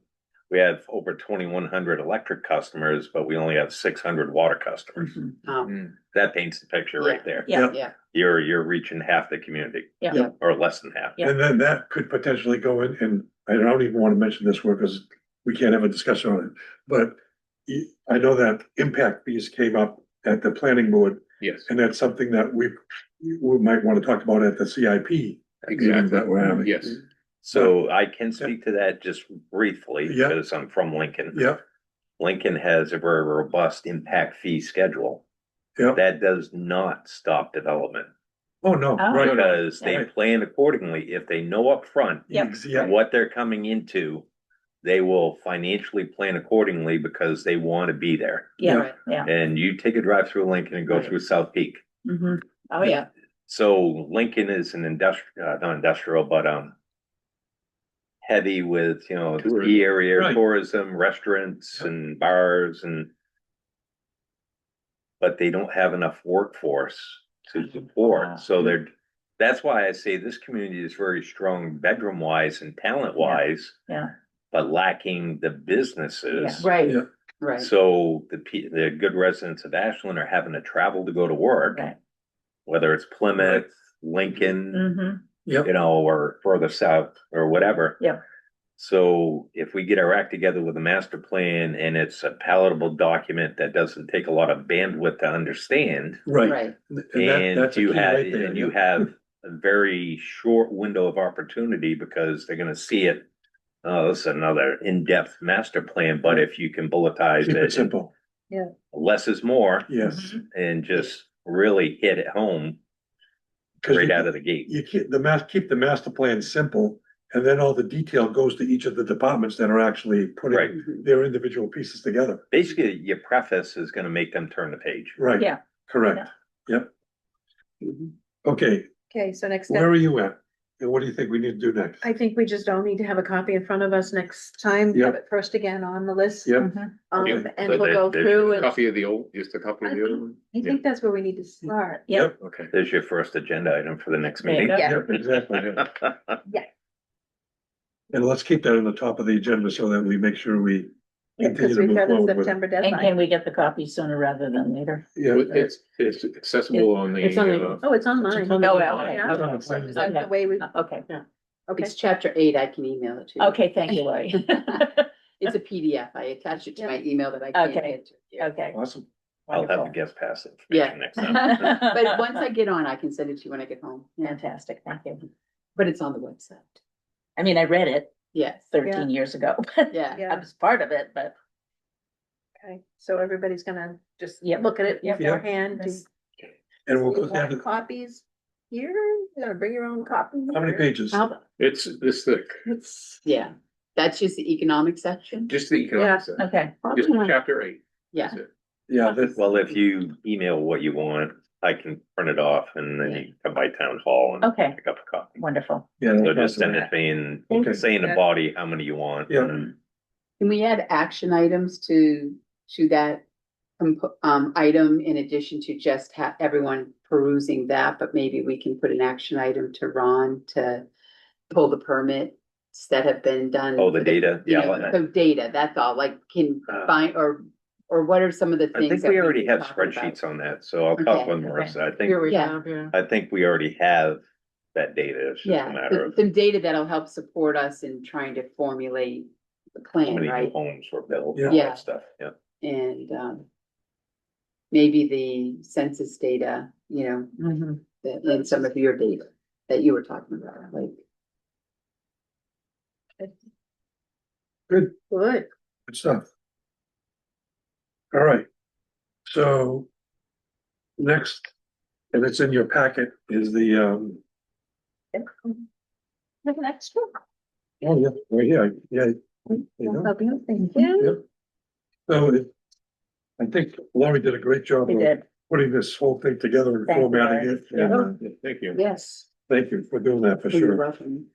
we have over 2,100 electric customers, but we only have 600 water customers. Mhm. Oh, That paints the picture right there. Yeah. yeah, You're reaching half the community. Yeah. Yeah. Or less than half. Yeah. And then that could potentially go in, and I don't even want to mention this word because we can't have a discussion on it. But I know that impact fees came up at the planning board, Yes, and that's something that we might want to talk about at the CIP meeting exactly. that we're having. Yes, So I can speak to that just briefly, Yeah. because I'm from Lincoln. Yep, Lincoln has a very robust impact fee schedule. yep. That does not stop development, Oh, no, Oh. right. because they Right. plan accordingly. If they know upfront Yep. Yeah, what they're coming into, they will financially plan accordingly because they want to be there. Yeah, Right. yeah. And you take a drive through Lincoln and go Right. through South Peak. Mhm. Oh, yeah. So Lincoln is an industrial, not industrial, but heavy with, you know, the Tourism. ski area, Right. tourism, restaurants Yep. and bars and. But they don't have enough workforce to Wow. support, so that's why I say this community is very strong bedroom wise and talent wise. Yeah. But lacking the businesses. Right, Yeah. right, So the good residents of Ashland are having to travel to go to work, Right. whether it's Plymouth, Lincoln, Mhm. Yep. you know, or further south or whatever. Yep. So if we get our act together with a master plan and it's a palatable document that doesn't take a lot of bandwidth to understand, Right. right, and That's a you key have, right there. and you have a very short window of opportunity because they're gonna see it. Oh, this is another in-depth master plan, but if you can bulletize Keep it it, and simple. less is more, Yes. Mhm. and just really hit it home. 'Cause right you- out of the gate. You keep keep the master plan simple, and then all the detail goes to each of the departments that are actually Right. putting their individual pieces together. Basically, your preface is gonna make them turn the page. Right. Yeah. Correct, yep. Mhm. Okay, Okay, so next where step, are you at? And what do you think we need to do next? I think we just all need to have a copy in front of us next time, Yep. have it first again on the list. Yep, Mhm. Yep. And So we'll go there's through your and Copy of the old, just a copy of the other one? I think that's where we need to start. Yep. Okay. There's your first agenda item for the next There you meeting. go. Yeah. yep, exactly. And let's keep that on the top of the agenda so that we make sure we continue Because to we've move got a forward with it. September And can deadline. we get the copy sooner rather than later? Yeah, It's accessible on the, It's on the- Oh, it's on mine. on the- Oh, Yeah. okay. That's on the plan. Is that the way we, Okay, okay, It's chapter 8, I can email it to you. okay, thank you, Lori. It's a PDF, I attach it to my email that I can't Okay. get to. you. Okay. awesome. I'll have the Wonderful. guest pass Yeah. information next time. But once I get on, I can send it to you when I get home. Yeah, Fantastic, thank you. but it's on the website. I mean, I read it Yes, 13 years ago, but yeah. I yeah, was part of it, but okay, so everybody's gonna just Yep. look at it Yep. beforehand. Do And we'll you put that, want copies here? You gotta bring your own copy. how many here? pages? it's this thick, It's, Yeah, that's just the economic section. just the economic section, okay, just chapter 8. Yeah, That's it. Yeah, that's, Well, if you email what you want, I can print it off and then you come by town hall and Okay. pick up a copy. wonderful. yeah. So just send it to me and Okay. say in the body how many you want. Yeah. and can we add action items to that item in addition to just everyone perusing that, but maybe we can put an action item to Ron to pull the permits that have been done. Oh, the data, You yeah. know, so data, that's all, like, can Uh, find, or what are some of the I things? think that we already can have talk about? spreadsheets on that, so I'll talk Okay. with Marissa. I Here think, we Yeah. have, yeah. I think we already have that data. It's just a Yeah, matter of some data that'll help support us in trying to formulate the how plan, many new right? homes were built, Yeah. and all Yeah. that stuff, yeah. And maybe the census data, you know, Mhm. and some of your data that you were talking about, like. Good. Good stuff. All right. So next, and it's in your packet, is the, Have an extra? oh, yeah, right here, yeah. There you go. Thank you. Yep. So I think Laurie did a great job We of did. putting this whole thing together and Thank you, formatting Laurie. it. And, Yeah, thank you. Yes. thank you for doing that for You're sure. welcome.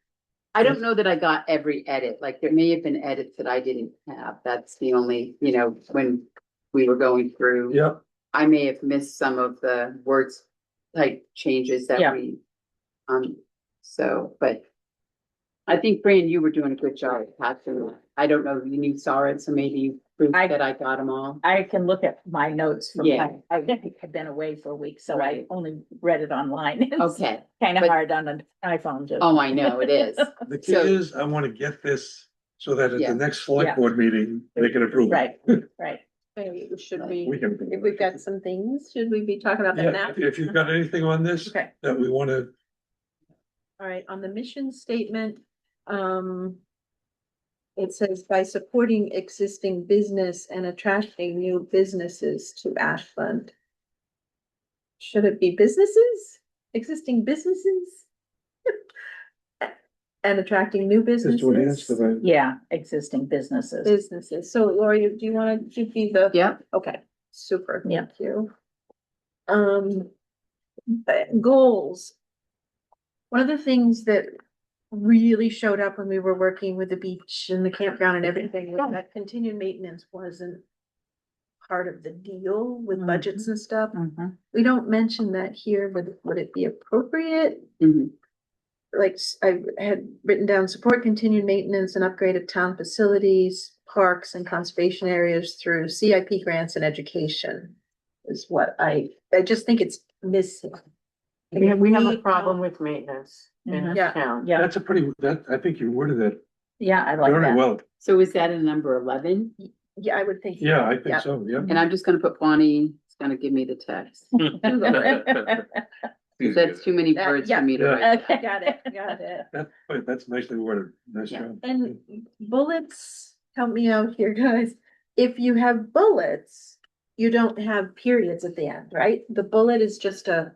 I don't know that I got every edit, like there may have been edits that I didn't have, that's the only, you know, when we were going through. Yep, I may have missed some of the words type changes that Yeah. we, so, but. I think Fran, you were doing a good job, Patrick. I don't know, you saw it, so maybe you proved I- that I got them all. I can look at my notes from, Yeah. I had been away for a week, so I Right. only read it online. It's Okay, kind of but- hard on an iPhone to. oh, I know, it is. the key So- is I want to get this so that at Yeah. the next select Yeah. board meeting, they can approve. it. Right, right. Maybe should We we, can. if we've got some things, should we be talking about them Yeah, now? if you've got anything on this Okay. that we want to, All right, on the mission statement, it says by supporting existing business and attracting new businesses to Ashland. Should it be businesses, existing businesses? And attracting new is what it is, businesses? but I- Yeah, existing businesses. Businesses, so Lori, do you wanna be the? Yeah, Okay, super, Yeah. thank you. Goals. One of the things that really showed up when we were working with the beach and the campground and everything was that continued maintenance wasn't part of the deal with budgets and stuff. Mhm. We don't mention that here, but would it be appropriate? mhm. Like, I had written down support continued maintenance and upgrade of town facilities, parks and conservation areas through CIP grants and education. Is what I just think it's missing. We have a problem with maintenance in Mhm. Yeah. town. Yeah, that's a pretty, that, I think you worded it yeah, I like very that. well. So is that a number 11? Yeah, I would think. Yeah, I think Yeah. so, yeah. And I'm just gonna put Bonnie, it's gonna give me the text. That's too many That- words yeah. for me to Yeah. write. Okay. Got it. That's nicely worded, nice Yeah. job. And bullets, help me out here, guys. If you have bullets, you don't have periods at the end, right? The bullet is just a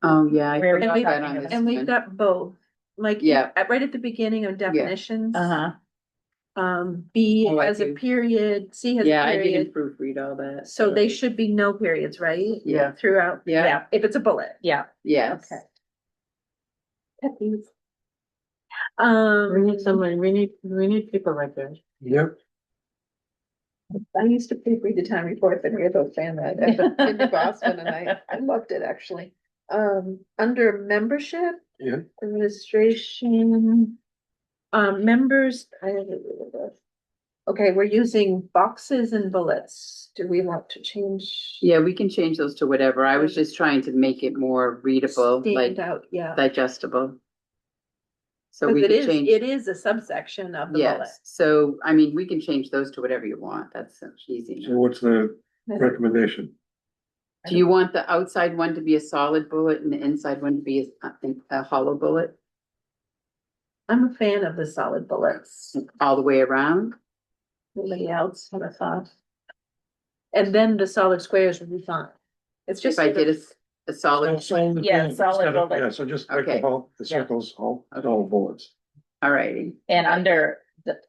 Oh, yeah. I Where forgot we- that on this And we've one. got both, like, Yeah. right at the beginning of definitions. Uh-huh. B Oh, I has a do. period, C has Yeah, a I didn't period, proofread all that. so they should be no periods, right? Yeah. Throughout, Yeah, if it's a bullet. Yeah. yes. Okay. Pet peeve. We need someone, we need people right there. Yep, I used to proofread the town report, and we were both fan of that in New Boston, and I loved it, actually. Under membership, yeah. administration, members, okay, we're using boxes and bullets. Do we want to change? Yeah, we can change those to whatever. I was just trying to make it more readable, like Stand out, yeah. digestible. So 'Cause we it could is, change, it is a subsection of the bullet. yes, so, I mean, we can change those to whatever you want. That's easy. So what's the recommendation? Do you want the outside one to be a solid bullet and the inside one to be a hollow bullet I'm a fan of the solid bullets. all the way around? Anybody else have a thought? And then the solid squares would be fine. It's just. If I did a solid, Yeah, solid bullet. Yeah, so just like Okay. the Yeah. circles, all bullets. alrighty, And under the,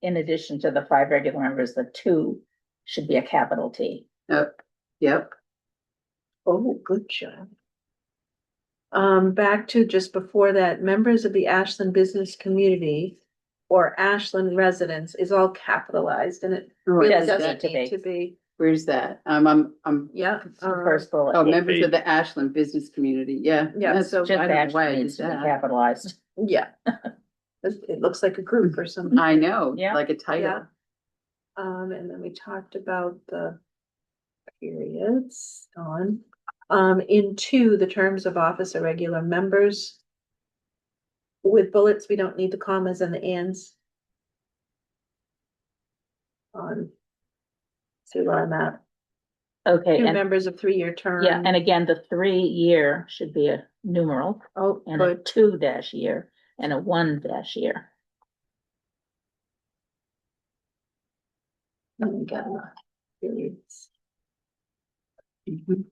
in addition to the 5 regular members, the 2 should be a capital T. yep, Oh, good job. Back to just before that, members of the Ashland business community or Ashland residents is all capitalized and it Oh, really doesn't doesn't need to need to be. where's that? I'm, Yeah. The first bullet. oh, members of the Ashland business community, yeah. Yeah, that's- so I Just don't know actually why I did needs to be that. capitalized. Yeah. It looks like a group or something. I know, Yeah. like a Yeah. title. And then we talked about the periods on. In 2, the terms of office are regular members. With bullets, we don't need the commas and the ands. See where I'm at. Okay, 2 and members of 3-year term. yeah, and again, the 3-year should be a numeral Oh, and a good. 2- year and a 1- year. Let me get my periods.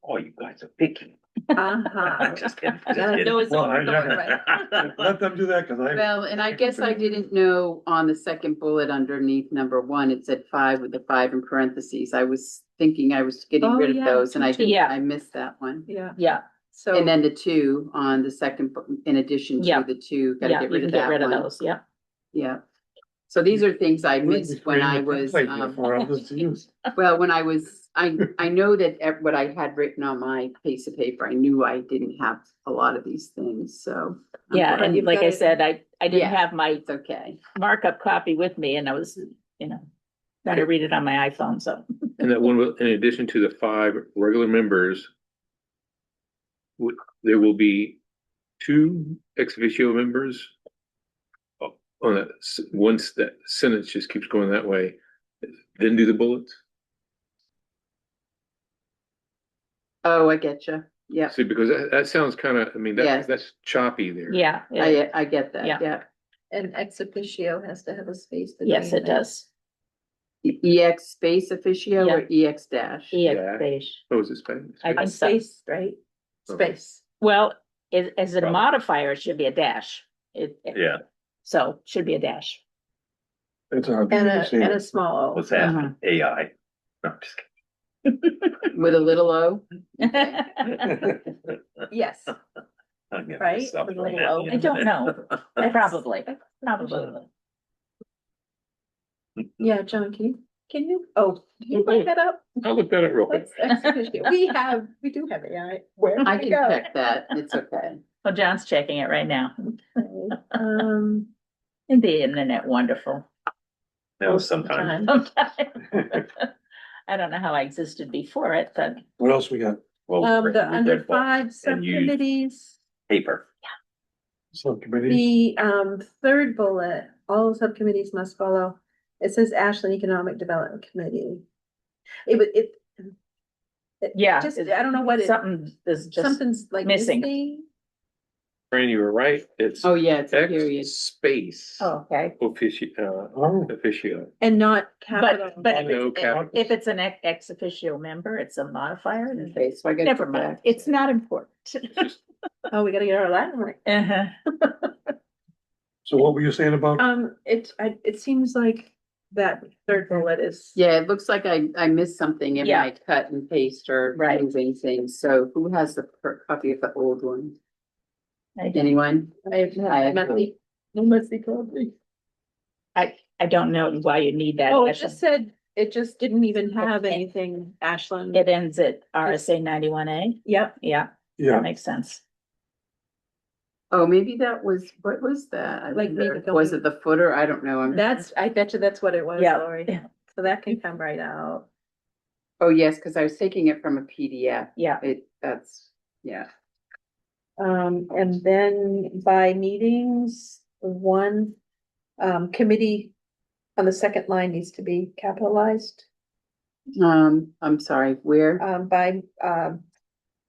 Oh, you guys are picky. Uh-huh. Just kidding. Gotta Just know it's Well, all I- going right. Let them do that, cause I. Well, and I guess I didn't know on the second bullet underneath number 1, it said 5 with the 5 in parentheses. I was thinking I was getting Oh, rid of yeah, those and I didn't, Yeah. I missed that one. Yeah, Yeah, so. And then the 2 on the second, in addition Yeah. to the 2, gotta yeah, get you rid can of get that rid of one. those, yeah. Yeah. So these are things I Wouldn't be missed when I creating a was, template here for others to use. well, when I was, I know that what I had written on my piece of paper, I knew I didn't have a lot of these things, so. I'm Yeah, glad. and you've like got I it. said, I didn't Yeah. have my It's okay. markup copy with me and I was, trying to read it on my iPhone, so. And that one, in addition to the 5 regular members, there will be 2 ex officio members. On that, once that sentence just keeps going that way, then do the bullets. Oh, I get you. Yeah, See, because that sounds kind of, I mean, Yes. that's choppy there. Yeah, I get that, Yeah. yeah. And ex officio has to have a space. yes, between it them. does. EX space officio or EX dash? EX beige. Oh, is it Spanish? I A think so. space, right? Space. Well, as a Probably. modifier, it should be a dash. Yeah, So should be a dash. It's hard. And to see. a small O. what's that? AI. No, I'm just With a little O? Yes, I'm gonna Right? stop With a right little now. I don't know. Probably. yeah, John, can you, can you bring that up? I'll look that up real quick. What's ex officio? We do have AI. Where I did it can go? check that, it's okay. Well, John's checking it right now. Okay, Isn't the internet wonderful? No, sometimes. Sometimes. I don't know how I existed before it, but What else we got? Well, the under read books 5 and use subcommittees, Paper. Subcommittee? the 3rd bullet, all subcommittees must follow. It says Ashland Economic Development Committee. It yeah. just, I don't know what it, Something is just, something's like missing. missing. Fran, you were right. It's Oh, yeah, it's a period. X space. oh, okay. Oh, Officio. And not capital. But No capital. if it's an ex officio member, it's a modifier. Okay, so I gotta Never go mind. back. It's not important. Just Oh, we gotta get our Latin right. Uh-huh. So what were you saying about? It seems like that third bullet is. Yeah, it looks like I missed something in Yeah. my cut and paste or Right. moving things. So who has the copy of the old one? I do. Anyone? I must be probably. I don't know why you need that. Oh, it Ashland. just said, it just didn't even have Okay. anything, Ashland. It ends at RSA 91A. Yep, Yeah, Yeah, that makes sense. Oh, maybe that was, what was that? I Like wonder. maybe don't Was be- it the footer? I don't know. I bet you that's what it was, Yeah. Lori. So that can come right out. Oh, yes, because I was taking it from a PDF. Yeah, Yeah. And then by meetings, one, committee on the second line needs to be capitalized, I'm sorry, where? by, let's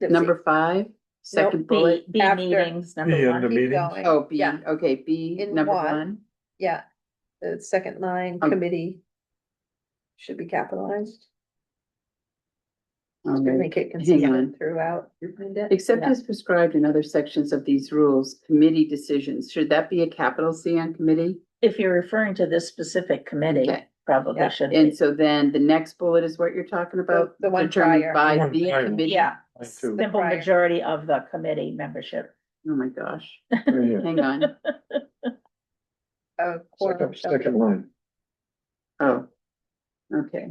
see. Number 5, second bullet. B After- meetings, number B one. under Keep meetings. going. Oh, B, Yeah, okay, B, In number one. 1. yeah, the second line, Oh. committee should be capitalized, to Okay. make it Hang on. consistent throughout. You find it? Except Yeah. as prescribed in other sections of these rules, committee decisions, should that be a capital C on committee? If you're referring to this specific committee, Okay. probably Yeah. should And be. so then the next bullet is what you're talking about? The one Determined prior. by The one the prior. committee? Yeah, Mine too. simple prior. majority of the committee membership. Oh, my gosh. Yeah. Hang on. Quorum shall be- Second line. Oh, okay.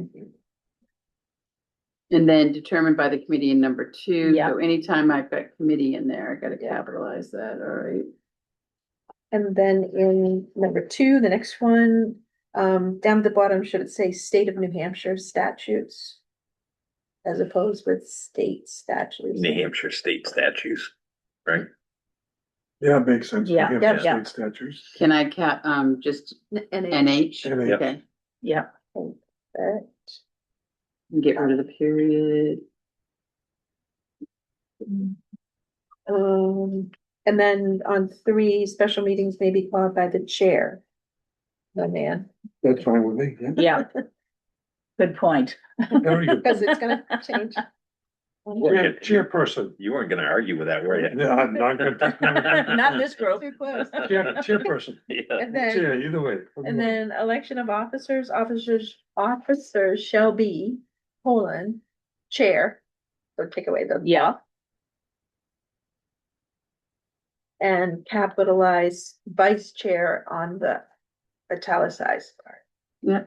And then determined by the committee in number 2. Yeah. So anytime I've got committee in there, I gotta Yeah. capitalize that, all right? And then in number 2, the next one, down at the bottom, should it say state of New Hampshire statutes? As opposed with state statutes. New Hampshire state statutes, right? Yeah, it makes sense. Yeah, We have yeah. state statutes. Can I just NH? NH. Okay, Yeah, Perfect. and get rid of the period. And then on 3, special meetings may be called by the chair. Oh, man, That's fine with me. Yeah. yeah. Good point. Very good. because it's gonna change. Chairperson. You weren't gonna argue with that, were you? Yeah, I'm not gonna. Not this group. Too close. Chairperson. Yeah. And then, Chair, either way. and then election of officers shall be, chair. So take away the. Yeah. And capitalize vice chair on the italicized part. Yeah.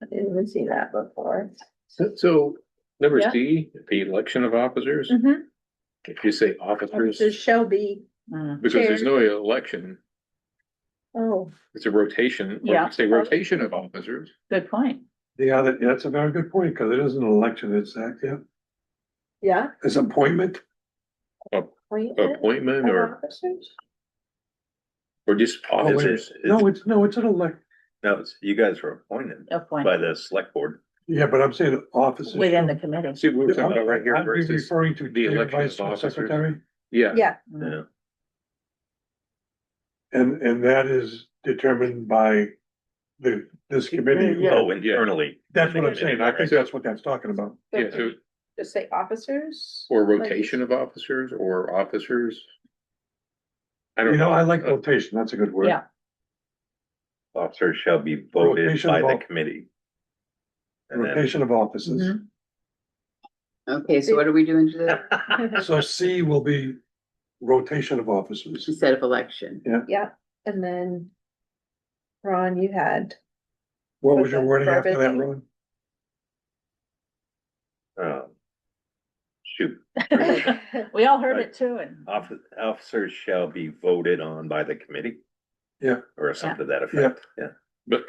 I didn't even see that before. So number Yeah. C, the election of officers, Mhm. if you say officers, Officers shall be, Mm. because there's no election, oh, it's a rotation, or Yeah. you say rotation of officers. Good point. Yeah, that's a very good point, because it is an election, it's that, yeah, yeah. it's appointment. Appointment of or officers? just Oh, wait. officers. No, it's an elect, No, you guys were appointed Appoint by the select board. yeah, but I'm saying officers. within the committee. See, what we're talking about right here Aren't we versus, referring to the chair, election vice of officers. secretary, yeah. Yeah, Yeah. and that is determined by this committee. Yeah. Oh, internally. That's what I'm saying, I think that's what that's talking about. Yeah, so, just say officers. or rotation of officers, or officers. I don't You know, know. I like rotation, that's a good word. Yeah. Officers shall be voted Rotation by of the all- committee. And then- Rotation of offices. Mhm. Okay, so what are we doing today? So C will be rotation of officers. Instead of election? Yeah, and then Ron, you had, What was your wording after that, Verbiage. Ron? Shoot, We all heard it too, and officers shall be voted on by the committee. Yeah. Or something to that effect, yeah. But.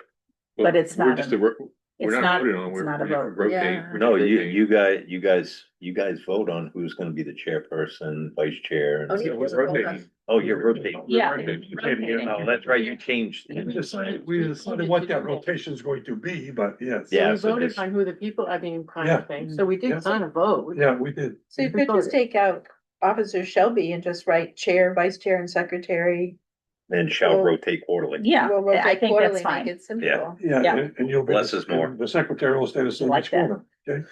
But it's we're not just a- a ro- it's We're not- not voting on, it's we're not a we vote. rotate. Yeah. we're No, rotating. you guys vote on who's gonna be the chairperson, vice chair. Oh, and- you We're just vote on- rotating. Oh, you're rotating. Yeah. Rotating. Oh, that's right, you changed. We decided what that rotation is going to be, but yes. So Yeah, we so voted this- on who the people, I mean, kind Yeah. of thing, so we Yeah. did kind of vote. Yeah, we did. so you could just take out officers shall be and just write chair, vice chair and secretary. And shall Well- rotate quarterly. yeah, We'll I rotate think quarterly, that's fine. make it simple. Yeah. Yeah, Yeah. and you'll be. Less is more. The secretary will stay the same Like each that. quarter, okay?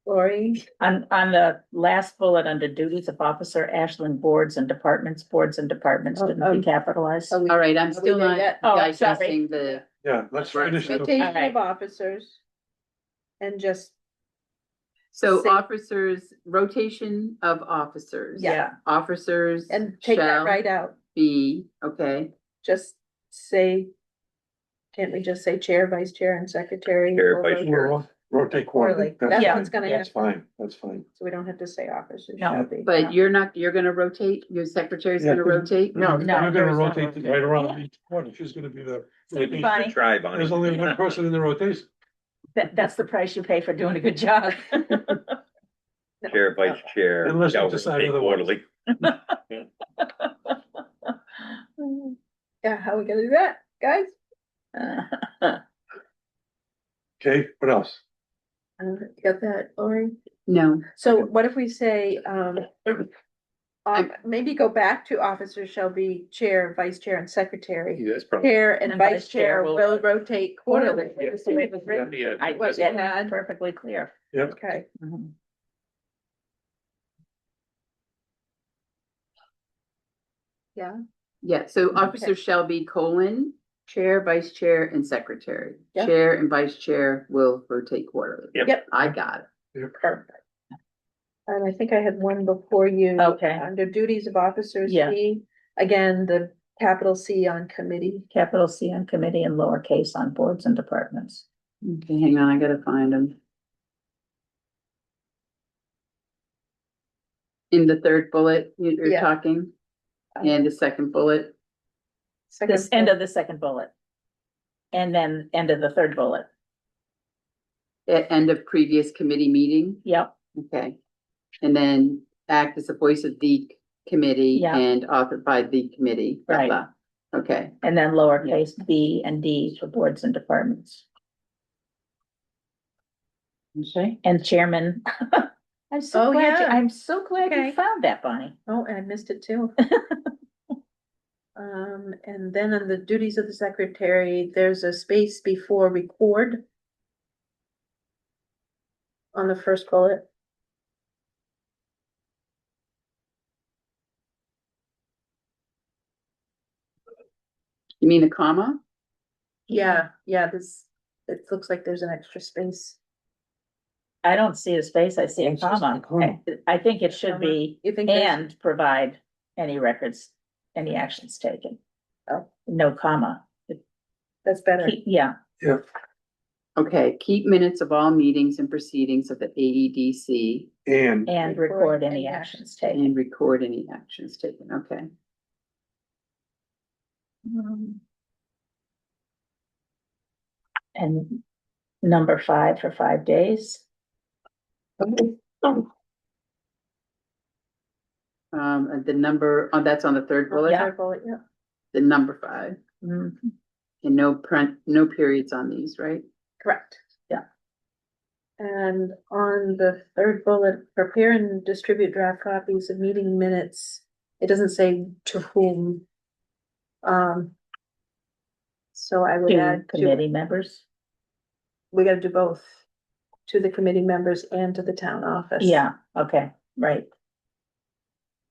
Lori, On the last bullet under duties of officer, Ashland boards and departments shouldn't be capitalized. are we- All right, I'm Are we still there not yet? Oh, sorry. digesting the, Yeah, let's Right. finish. the- rotation Alright. of officers. And just, so Say- officers, rotation of officers. Yeah, Officers and take that shall right out, be, okay, just say. Can't we just say chair, vice chair and secretary? Chair, or vice rot- chair. We'll rotate quarterly. Quarterly, that's Yeah. what's gonna That's happen, fine, that's fine. so we don't have to say officers No. shall be. but you're gonna rotate, your secretary's Yeah. gonna rotate? No, You're no, gonna there's not rotate rotate. right around each quarter, she's gonna be the. Thank you, Bonnie. Try, Bonnie. There's only one person in the rotation. that's the price you pay for doing a good job. Chair, vice chair. Unless you shall decide rotate otherwise. quarterly. Yeah, how we gonna do that, guys? Okay, what else? You got that, Lori? No, So what if we say, maybe go back to officers shall be chair, vice chair and secretary. Yeah, that's probably. Chair and And vice chair will rotate quarterly. Yeah. Just the way it was written. Yeah, I What was you had. perfectly clear. Yep, Okay, Mhm. yeah, so officers shall be colon, chair, vice chair, and secretary. Yeah. Chair and vice chair will rotate quarterly. Yep. I got it. perfect. And I think I had one before you. Okay. Under duties of officers, Yeah. C, again, the capital C on committee. Capital C on committee and lowercase on boards and departments. Okay, hang on, I gotta find them. In the third bullet, you're Yeah. talking, and the second bullet, This end of the second bullet. And then end of the third bullet. at end of previous committee meeting, Yep, okay. And then act as the voice of the committee Yeah. and authored by the committee. blah, Right. blah. Okay, and then lowercase b and d for boards and departments. okay, And chairman. I'm so Oh, glad, yeah. I'm so glad you Okay. found that, Bonnie. Oh, and I missed it too. And then on the duties of the secretary, there's a space before record. On the first bullet. you mean a comma? Yeah, it looks like there's an extra space. I don't see a space, I see a It's just comma. a comma. I think it should be You think? there's- and provide any records, any actions taken. Oh. No comma. That's better. Yeah, Okay, keep minutes of all meetings and proceedings of the AEDC and and Record record any any actions taken. and record any actions taken, okay. And number 5 for 5 days. And the number, oh, that's on the third bullet, Yeah. Third bullet, yeah. the number 5, Mhm. and no periods on these, right? Correct. Yeah. And on the third bullet, prepare and distribute draft copies of meeting minutes. It doesn't say to whom. So I would To add committee members. we gotta do both. To the committee members and to the town office. Yeah, okay, right.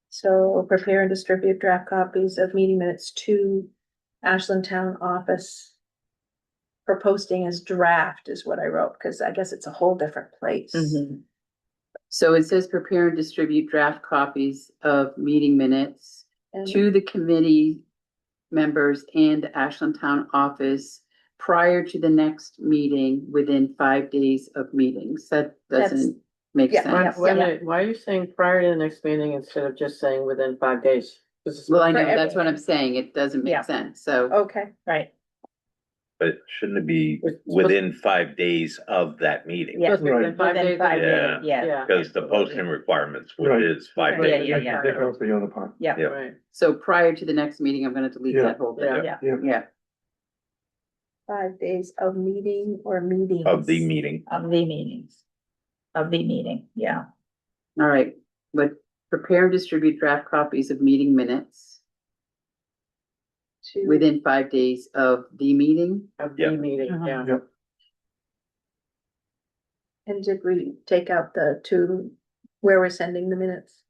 So prepare and distribute draft copies of meeting minutes to Ashland Town Office. For posting as draft is what I wrote, because I guess it's a whole different place. Mhm. So it says prepare and distribute draft copies of meeting minutes And to the committee members and the Ashland Town Office prior to the next meeting within 5 days of meetings. That doesn't make yeah, sense. Wait a minute, why are you saying prior to the next meeting instead of just saying within 5 days? This is- Well, I know, For that's what I'm saying. It doesn't Yeah. make sense, so. Okay, Right, But shouldn't it be It's supposed- within 5 days of that meeting? yeah. Supposed to be within 5 Within days. 5 Yeah. days, yeah, Because the posting requirements Right. is 5 Yeah, days. yeah, yeah. Take out the other part. yeah, Yeah. Right, So prior to the next meeting, I'm gonna delete Yeah. that whole thing. yeah. Yeah, 5 days of meeting or meetings. Of the meeting. of the meetings. Of the meeting, yeah. all right. But prepare and distribute draft copies of meeting minutes To- within 5 days of the meeting. Of Yeah. the meeting, Mhm. yeah. Yep. And did we take out the two where we're sending the minutes?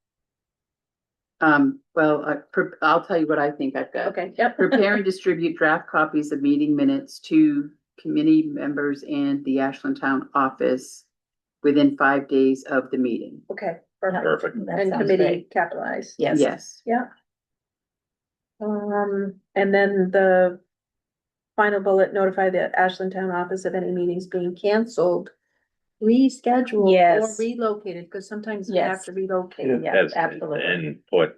Well, I'll tell you what I think I've got. Okay, yep. Prepare and distribute draft copies of meeting minutes to committee members and the Ashland Town office within 5 days of the meeting. Okay, perfect. Perfect. That And sounds committee great. capitalized. Yes. Yes. Yeah. And then the final bullet, notify the Ashland Town office of any meetings being canceled, rescheduled, or Yes. relocated, because sometimes we have Yes. to relocate. Yeah, As- absolutely. And put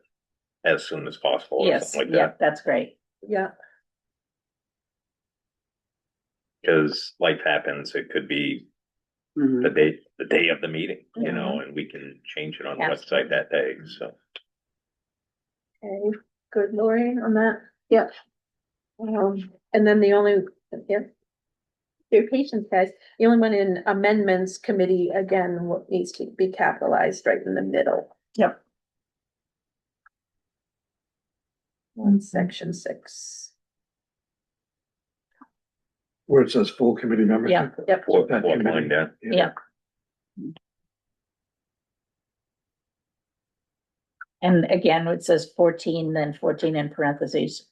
as soon as possible or Yes, something like yeah, that. that's great. Yeah, Cause life happens, it could be Mhm. the day of the meeting, you know, and we can change it on the website that day, so. okay, good, Lori, on that? Yep. And then the only, yeah. Your patience, guys, the only one in amendments committee, again, what needs to be capitalized right in the middle. Yep. On section 6. Where it says full committee membership. Yep. Fourth That line committee. down. Yeah. And again, it says 14, then 14 in parentheses.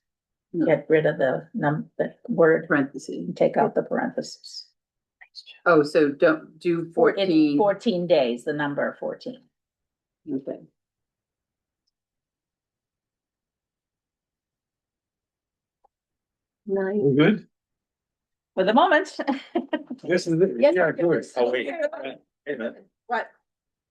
Get rid of the the word, Parentheses. and take out the parentheses. Oh, so don't do In 14. 14 days, the number 14. Okay. Nine. We good? For the moment. This is it. Yes, Yeah, we're good. Oh, wait. Wait a minute. What?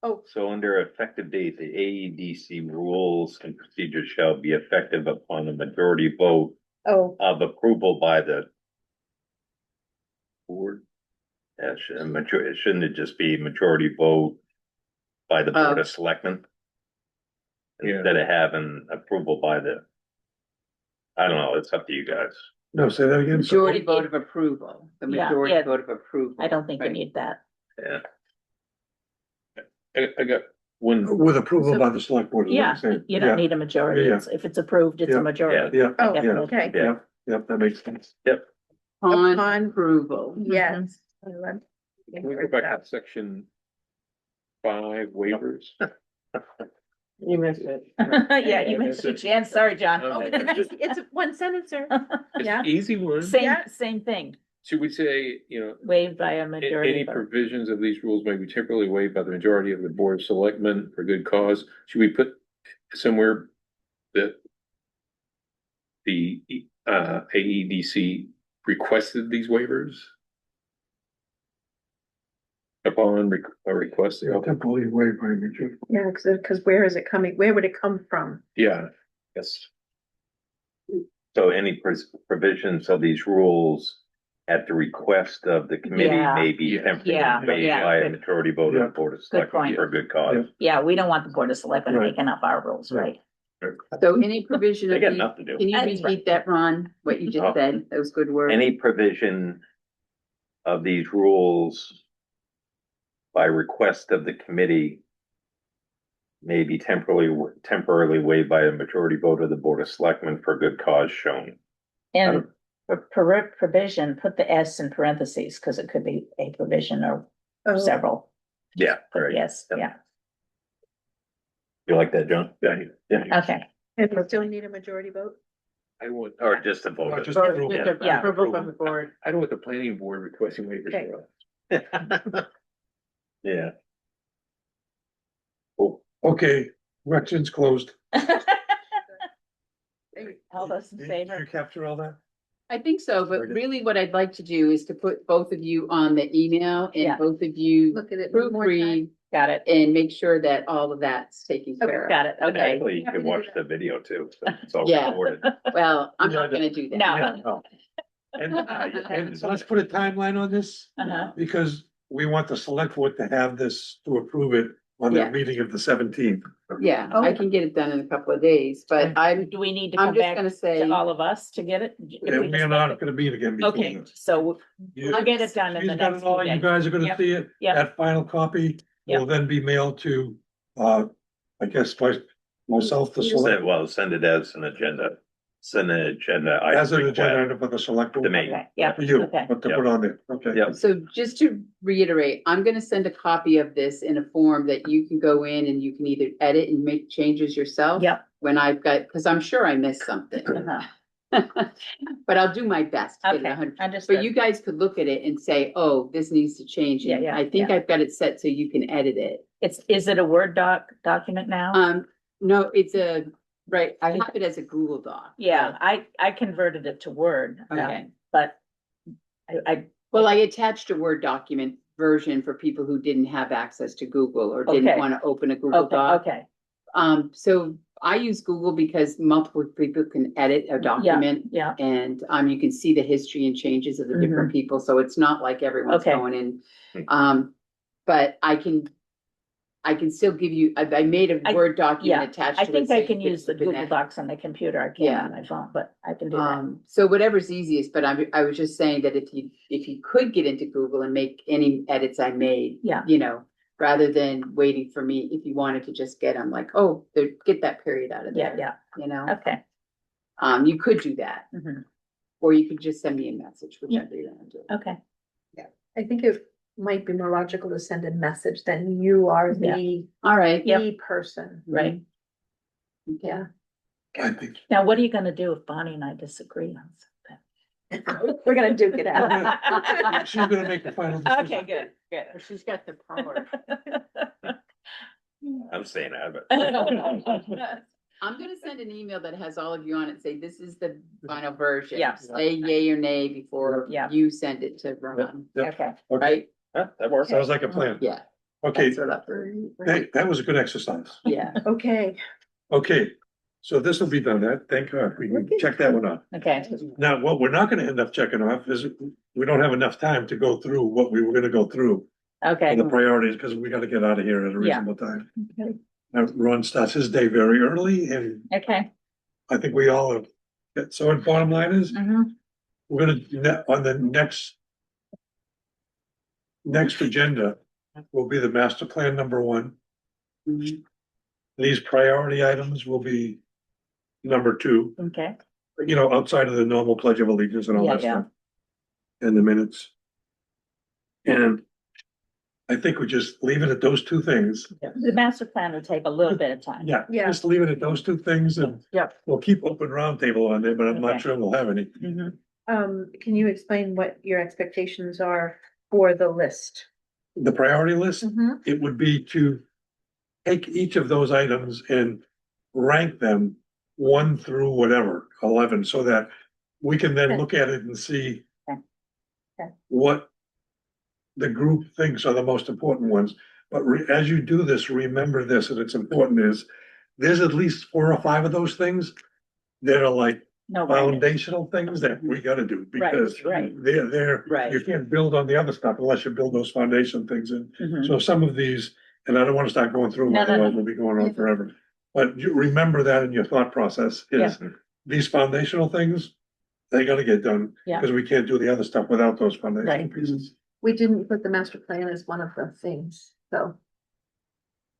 Oh, So under effective date, the AEDC rules and procedures shall be effective upon a majority vote oh, of approval by the board. Yeah, shouldn't it just be majority vote by the Board of Selectmen? Yeah. Instead of having approval by the, I don't know, it's up to you guys. No, say that again. Majority vote of approval, the Yeah, majority yeah. vote of approval. I don't think you Right. need that. Yeah. I got one, With approval by the select board. is what Yeah, you're saying. you don't need a majority. Yeah. If it's approved, it's Yeah. a majority. Yeah, oh, yeah, okay, Yeah. yep, that makes sense. On Upon- approval. yes. can we go back to section 5 waivers? You missed it. Yeah, you missed your chance. Sorry, John. Okay. It's a one sentencer. Yeah. It's easy one. Same thing, Should we say, you know, waived by a majority any vote. provisions of these rules may be temporarily waived by the majority of the Board of Selectmen for good cause? Should we put somewhere that the AEDC requested these waivers? Upon a request, Temporarily waived by majority. Yeah, because where is it coming? Where would it come from? yeah, yes. So any provisions of these rules at the request of the committee Yeah. may be Yeah. temporarily waived Yeah. by a majority vote of the Board of Selectmen point. for good cause. Yeah, we don't want the Board of Selectmen Right. making up our rules, right? So any provision They of got the, enough to do. can you That's right. repeat that, Ron, what you Oh. just said, those good words? Any provision of these rules by request of the committee may be temporarily waived by a majority vote of the Board of Selectmen for good cause shown. And for provision, put the S in parentheses, because it could be a provision or Oh, several. Yeah, But right. yes, Yep. yeah, You like that, John? Yeah. okay. and we still need a majority vote? I want, Or just a vote. Or of- just Or approval. just a- Yeah. Approval from the board. I don't want the planning board requesting waivers. Okay. for us. Yeah. Okay, election's closed. All those in Did favor? you capture all that? I think so, but Very good. really what I'd like to do is to put both of you on the email Yeah. and both of you Look at it one more time. proofread Got it, and make sure that all of that's taken care of. got it, And okay. actually, you Happy can to do watch that. the video too, so it's all Yeah. recorded. Well, I'm Yeah, not gonna do that. No. Yeah. And so let's put a timeline on this, Uh-huh. because we want the select board to have this to approve it on their Yeah. meeting of the 17th. Yeah, I can get it done in a couple of days, but I'm Do we need to I'm come just back gonna say, to all of us to get it? If And we we are just- not gonna meet again before Okay, this. so You- I'll get it done in She's the got next it all, few you days. guys are gonna Yep. see it, Yep. that final copy will Yep. then be mailed to, I guess, myself, the Send- select. Well, send it as an agenda. It's an agenda. item As an agenda request item for the select board. To me. Okay, yeah, For you, okay. what to put on there, okay. Yeah. So just to reiterate, I'm gonna send a copy of this in a form that you can go in and you can either edit and make changes yourself. Yep. When I've got, because I'm sure I missed something. Uh-huh. But I'll do my best to get it Okay, 100. understood. But you guys could look at it and say, oh, this needs to change. Yeah, And yeah, I think yeah. I've got it set so you can edit it. Is it a Word document now? No, it's right, I have it as a Google Doc. Yeah, I converted it to Word. Okay. But I, Well, I attached a Word document version for people who didn't have access to Google or didn't Okay. want to open a Google Doc. okay, So I use Google because multiple people can edit a document. yeah, And you can see the history and changes of the different people, so it's not like everyone's Okay. going in. But I can still give you, I made a I- Word document yeah. attached I to it. think so I you can could use the open Google that. Docs on the computer. I can't Yeah. on my phone, but I can do that. So whatever's easiest, but I was just saying that if you could get into Google and make any edits I made. Yeah. You know, rather than waiting for me, if you wanted to just get them like, oh, get that period out of Yeah, there. yeah, You know, okay. you could do that, Mhm. or you could just send me a message, whichever you want to do. Okay, I think it might be more logical to send a message than you are the, All right. Yep. the person. right. Yeah. I think, Now, what are you gonna do if Bonnie and I disagree on something? We're gonna duke it out. she's gonna make the final decision. Okay, good, good. She's got the power. I'm staying out of it. I'm gonna send an email that has all of you on it, say this is the final version. Yeah. Say yay or nay before Yeah. you send it to Ron, Yep. Okay, Okay, right? Huh, that works. sounds like a plan. Yeah. Okay, That's what I- hey, that was a good exercise. Yeah. Okay, Okay, so this will be done, that, thank God, we can check that one off. okay, Now, what we're not gonna end up checking off is, we don't have enough time to go through what we were gonna go through. okay, For the priorities, because we gotta get out of here at a Yeah. reasonable time. Okay. Ron starts his day very early, and okay. I think we all have, so the bottom line is, Mhm. we're gonna, on the next agenda will be the master plan number 1. Mhm. These priority items will be number 2, Okay, you know, outside of the normal pledge of allegiance and all Yeah, that stuff. And the minutes. And I think we just leave it at those 2 things. the master plan will take a little bit of time. Yeah, Yeah. just leave it at those 2 things, and Yep. we'll keep open roundtable on there, but I'm Okay. not sure we'll have any. Mhm. can you explain what your expectations are for the list? The priority list, Mhm. it would be to take each of those items and rank them 1 through whatever, 11, so that we can then Okay. look at it and see Okay. Okay. what the group thinks are the most important ones. But as you do this, remember this, and it's important, is there's at least 4 or 5 of those things that are like No, right. foundational things that we gotta do, because right. they're, Right. you can't build on the other stuff unless you build those foundation things in. Mhm. So some of these, and I don't wanna start going through, them, No, no, no. otherwise we'll be going on forever. But you remember that in your thought process is these foundational things, they gotta get done. Yeah. Cause we can't do the other stuff without those foundational Right. pieces. We didn't put the master plan as one of the things, so.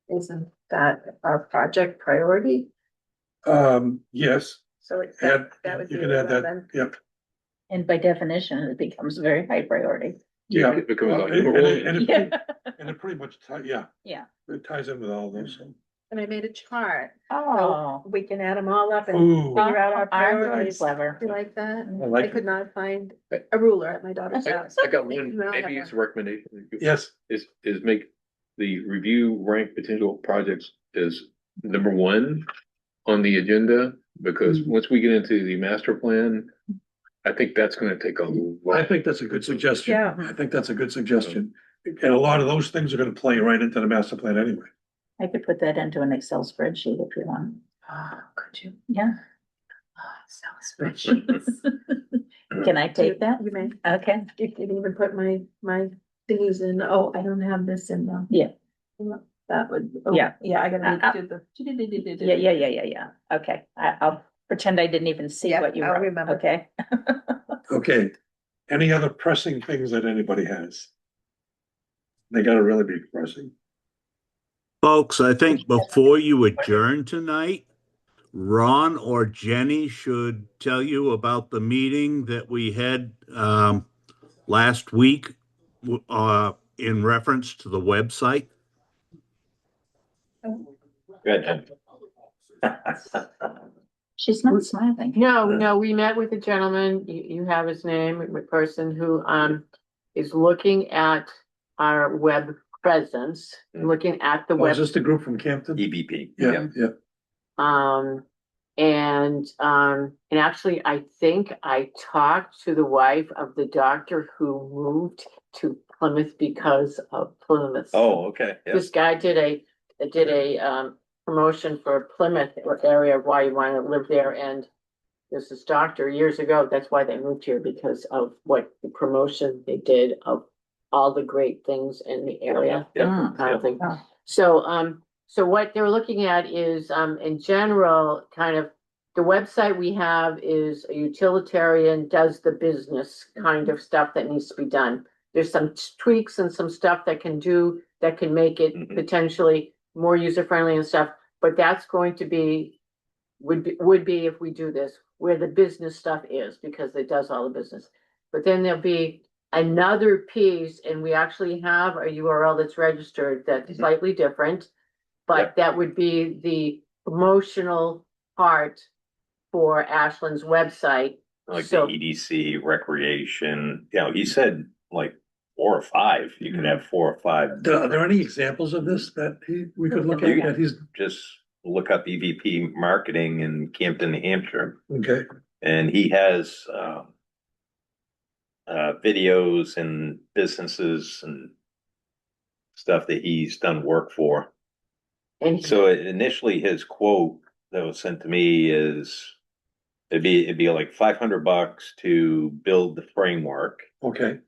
Isn't that our project priority? Yes, So it's, add, that would you be can add that, 11. yep, And by definition, it becomes a very high priority. yeah. It becomes Well, like and- number and- one. and it Yeah. pretty- And it pretty much, yeah. Yeah. It ties in with all those. And I made a chart, Oh. we can add them all up and Ooh, figure out our I'm very priorities. clever. You like that? I I like could it. not find a ruler at my daughter's house. I got one, No, I maybe have it's a recommendation. Yes, Is make the review rank potential projects as number 1 on the agenda, because once we get into the master plan, I think that's gonna take a I lot. think that's a good suggestion. Yeah. I think that's a good suggestion. And a lot of those things are gonna play right into the master plan anyway. I could put that into an Excel spreadsheet if you want. Oh, could you? Yeah. Excel spreadsheets. Can I take that? You may, Okay, you can even put my thingies in, oh, I don't have this in them. Yeah. That would, oh, Yeah. yeah, I gotta I- do the. yeah. Okay, I'll pretend I didn't even see Yeah, what you I'll wrote, remember. okay? Okay, any other pressing things that anybody has? They gotta really be pressing. Folks, I think before you adjourn tonight, Ron or Jenny should tell you about the meeting that we had last week in reference to the website. Good. She's not smiling. No, we met with a gentleman, you have his name, a person who, is looking at our web presence, looking at the Oh, web. is this the group from Campton? EVP. Yeah, yeah. And actually, I think I talked to the wife of the doctor who moved to Plymouth because of Plymouth. Oh, okay. Yeah. This guy did a promotion for Plymouth area, why you want to live there, and there's this doctor years ago, that's why they moved here, because of what the promotion they did of all the great things in the area. Yeah. Kind of thing. Oh. So what they're looking at is, in general, kind of, the website we have is a utilitarian, does the business kind of stuff that needs to be done. There's some tweaks and some stuff that can make it Mhm. potentially more user-friendly and stuff, but that's going to be, would be if we do this, where the business stuff is, because it does all the business. But then there'll be another piece, and we actually have a URL that's registered that's Mhm. slightly different, but that would be the promotional part for Ashland's website. Like So- the EDC, recreation, he said like 4 or 5, you could have 4 or 5. Are there any examples of this that we could look at? That he's, Just look up EVP marketing in Campton, New Hampshire, okay, and he has, videos and businesses and stuff that he's done work for. And So initially his quote that was sent to me is, it'd be like $500 to build the framework. okay.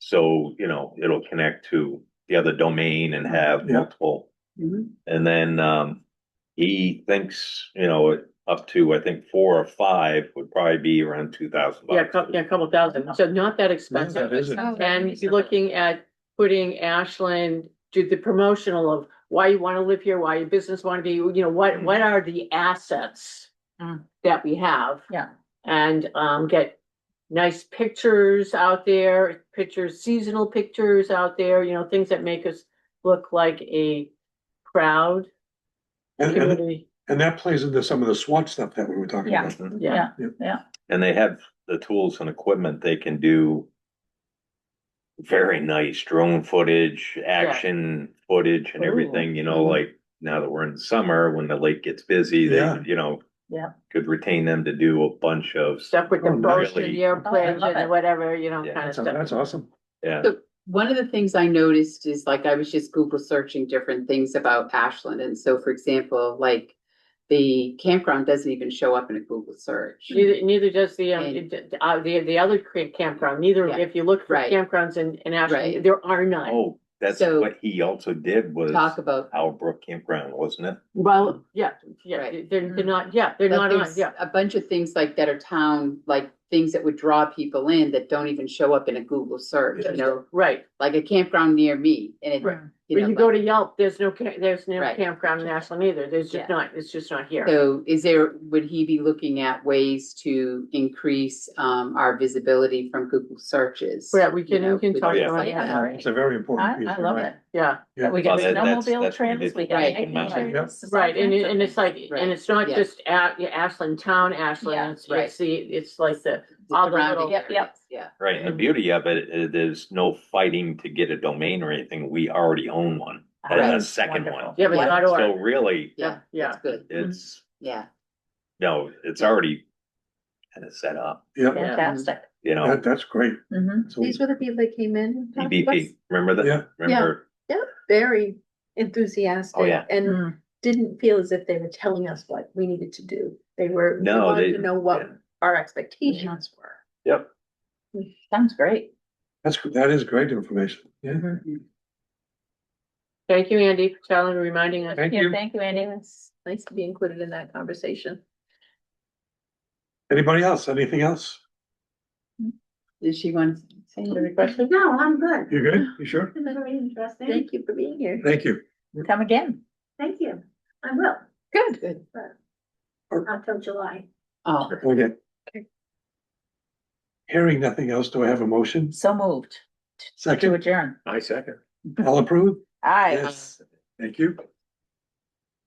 So, it'll connect to the other domain and have Yeah. multiple. Mhm. And then, he thinks, up to, I think 4 or 5 would probably be around $2,000. a couple thousand, so not that expensive. That isn't. And you're looking at putting Ashland, do the promotional of why you want to live here, why your business want to be, what are the assets Mm. that we have? Yeah. And get nice pictures out there, seasonal pictures out there, things that make us look like a proud And community. that plays into some of the SWOT stuff that we were talking Yeah. about. Yeah, And they have the tools and equipment, they can do very nice drone footage, action footage and Ooh. everything, Mhm. like now that we're in summer, when the lake gets busy, they, Yeah. Yeah. could retain them to do a bunch of, stuff with the Oh, boats and really? the airplanes love and it. whatever, Yeah, kind of That's stuff. that's awesome. yeah. So one of the things I noticed is like I was just Google searching different things about Ashland. And so, for example, like the campground doesn't even show up in a Google search. Neither does the And- the other campground, neither, Yeah. if you look for Right. campgrounds in Ashland, Right. there are none. Oh, that's So- what he also did was Talk about, Howell Brook Campground, wasn't it? Well, yeah, Right. they're not, they're but not on, there's yeah. a bunch of things like that are town, like things that would draw people in that don't even show up in a Google search, Right, like a campground near me and it, Right. you when know, you go like- to Yelp, there's no Right. campground in Ashland either, there's just Yeah. not, it's just not here. So would he be looking at ways to increase our visibility from Google searches? Yeah, we can with talk things about like that. that? It's a very important piece. I love right? it. Yeah, Yeah. We got Well, that's snowmobile when trails, we got. Right. hiking Yep. trails. right, and it's like, Right. and it's not Yeah. just Ashland town, Ashland, Yeah. it's Right. it's like the, The all the surrounding little. Yep, yep. areas, Yeah. Right, and the beauty of it, there's no fighting to get a domain or anything, we already own one, a Right. second one. Wonderful. Yeah, but Yeah. not So org. really, Yeah, Yeah. that's good. it's, Yeah, it's already kind of set up, Yeah, Fantastic. that's great. Mhm. So- These were the people that came in. and talked to us. EVP, remember that? Yeah. Remember? Very enthusiastic. Oh, yeah. And Mm. didn't feel as if they were telling us what we needed to do. They No, wanted they- to know what yeah. our expectations were. Yep. Sounds great. That is great information. Yeah. Thank you, Andy, for telling, reminding us. Thank Yeah, you. thank you, Andy. It's nice to be included in that conversation. Anybody else? Anything else? did she want to say? Any questions? No, I'm good. You good? You sure? This is very interesting. Thank you for being here. Thank you. Come again. Thank you. I will. Good. Good. until July. Oh, Okay. Hearing nothing else, do I have a motion? So moved to Second, adjourn. I second. all approved? Aye. Yes, thank you.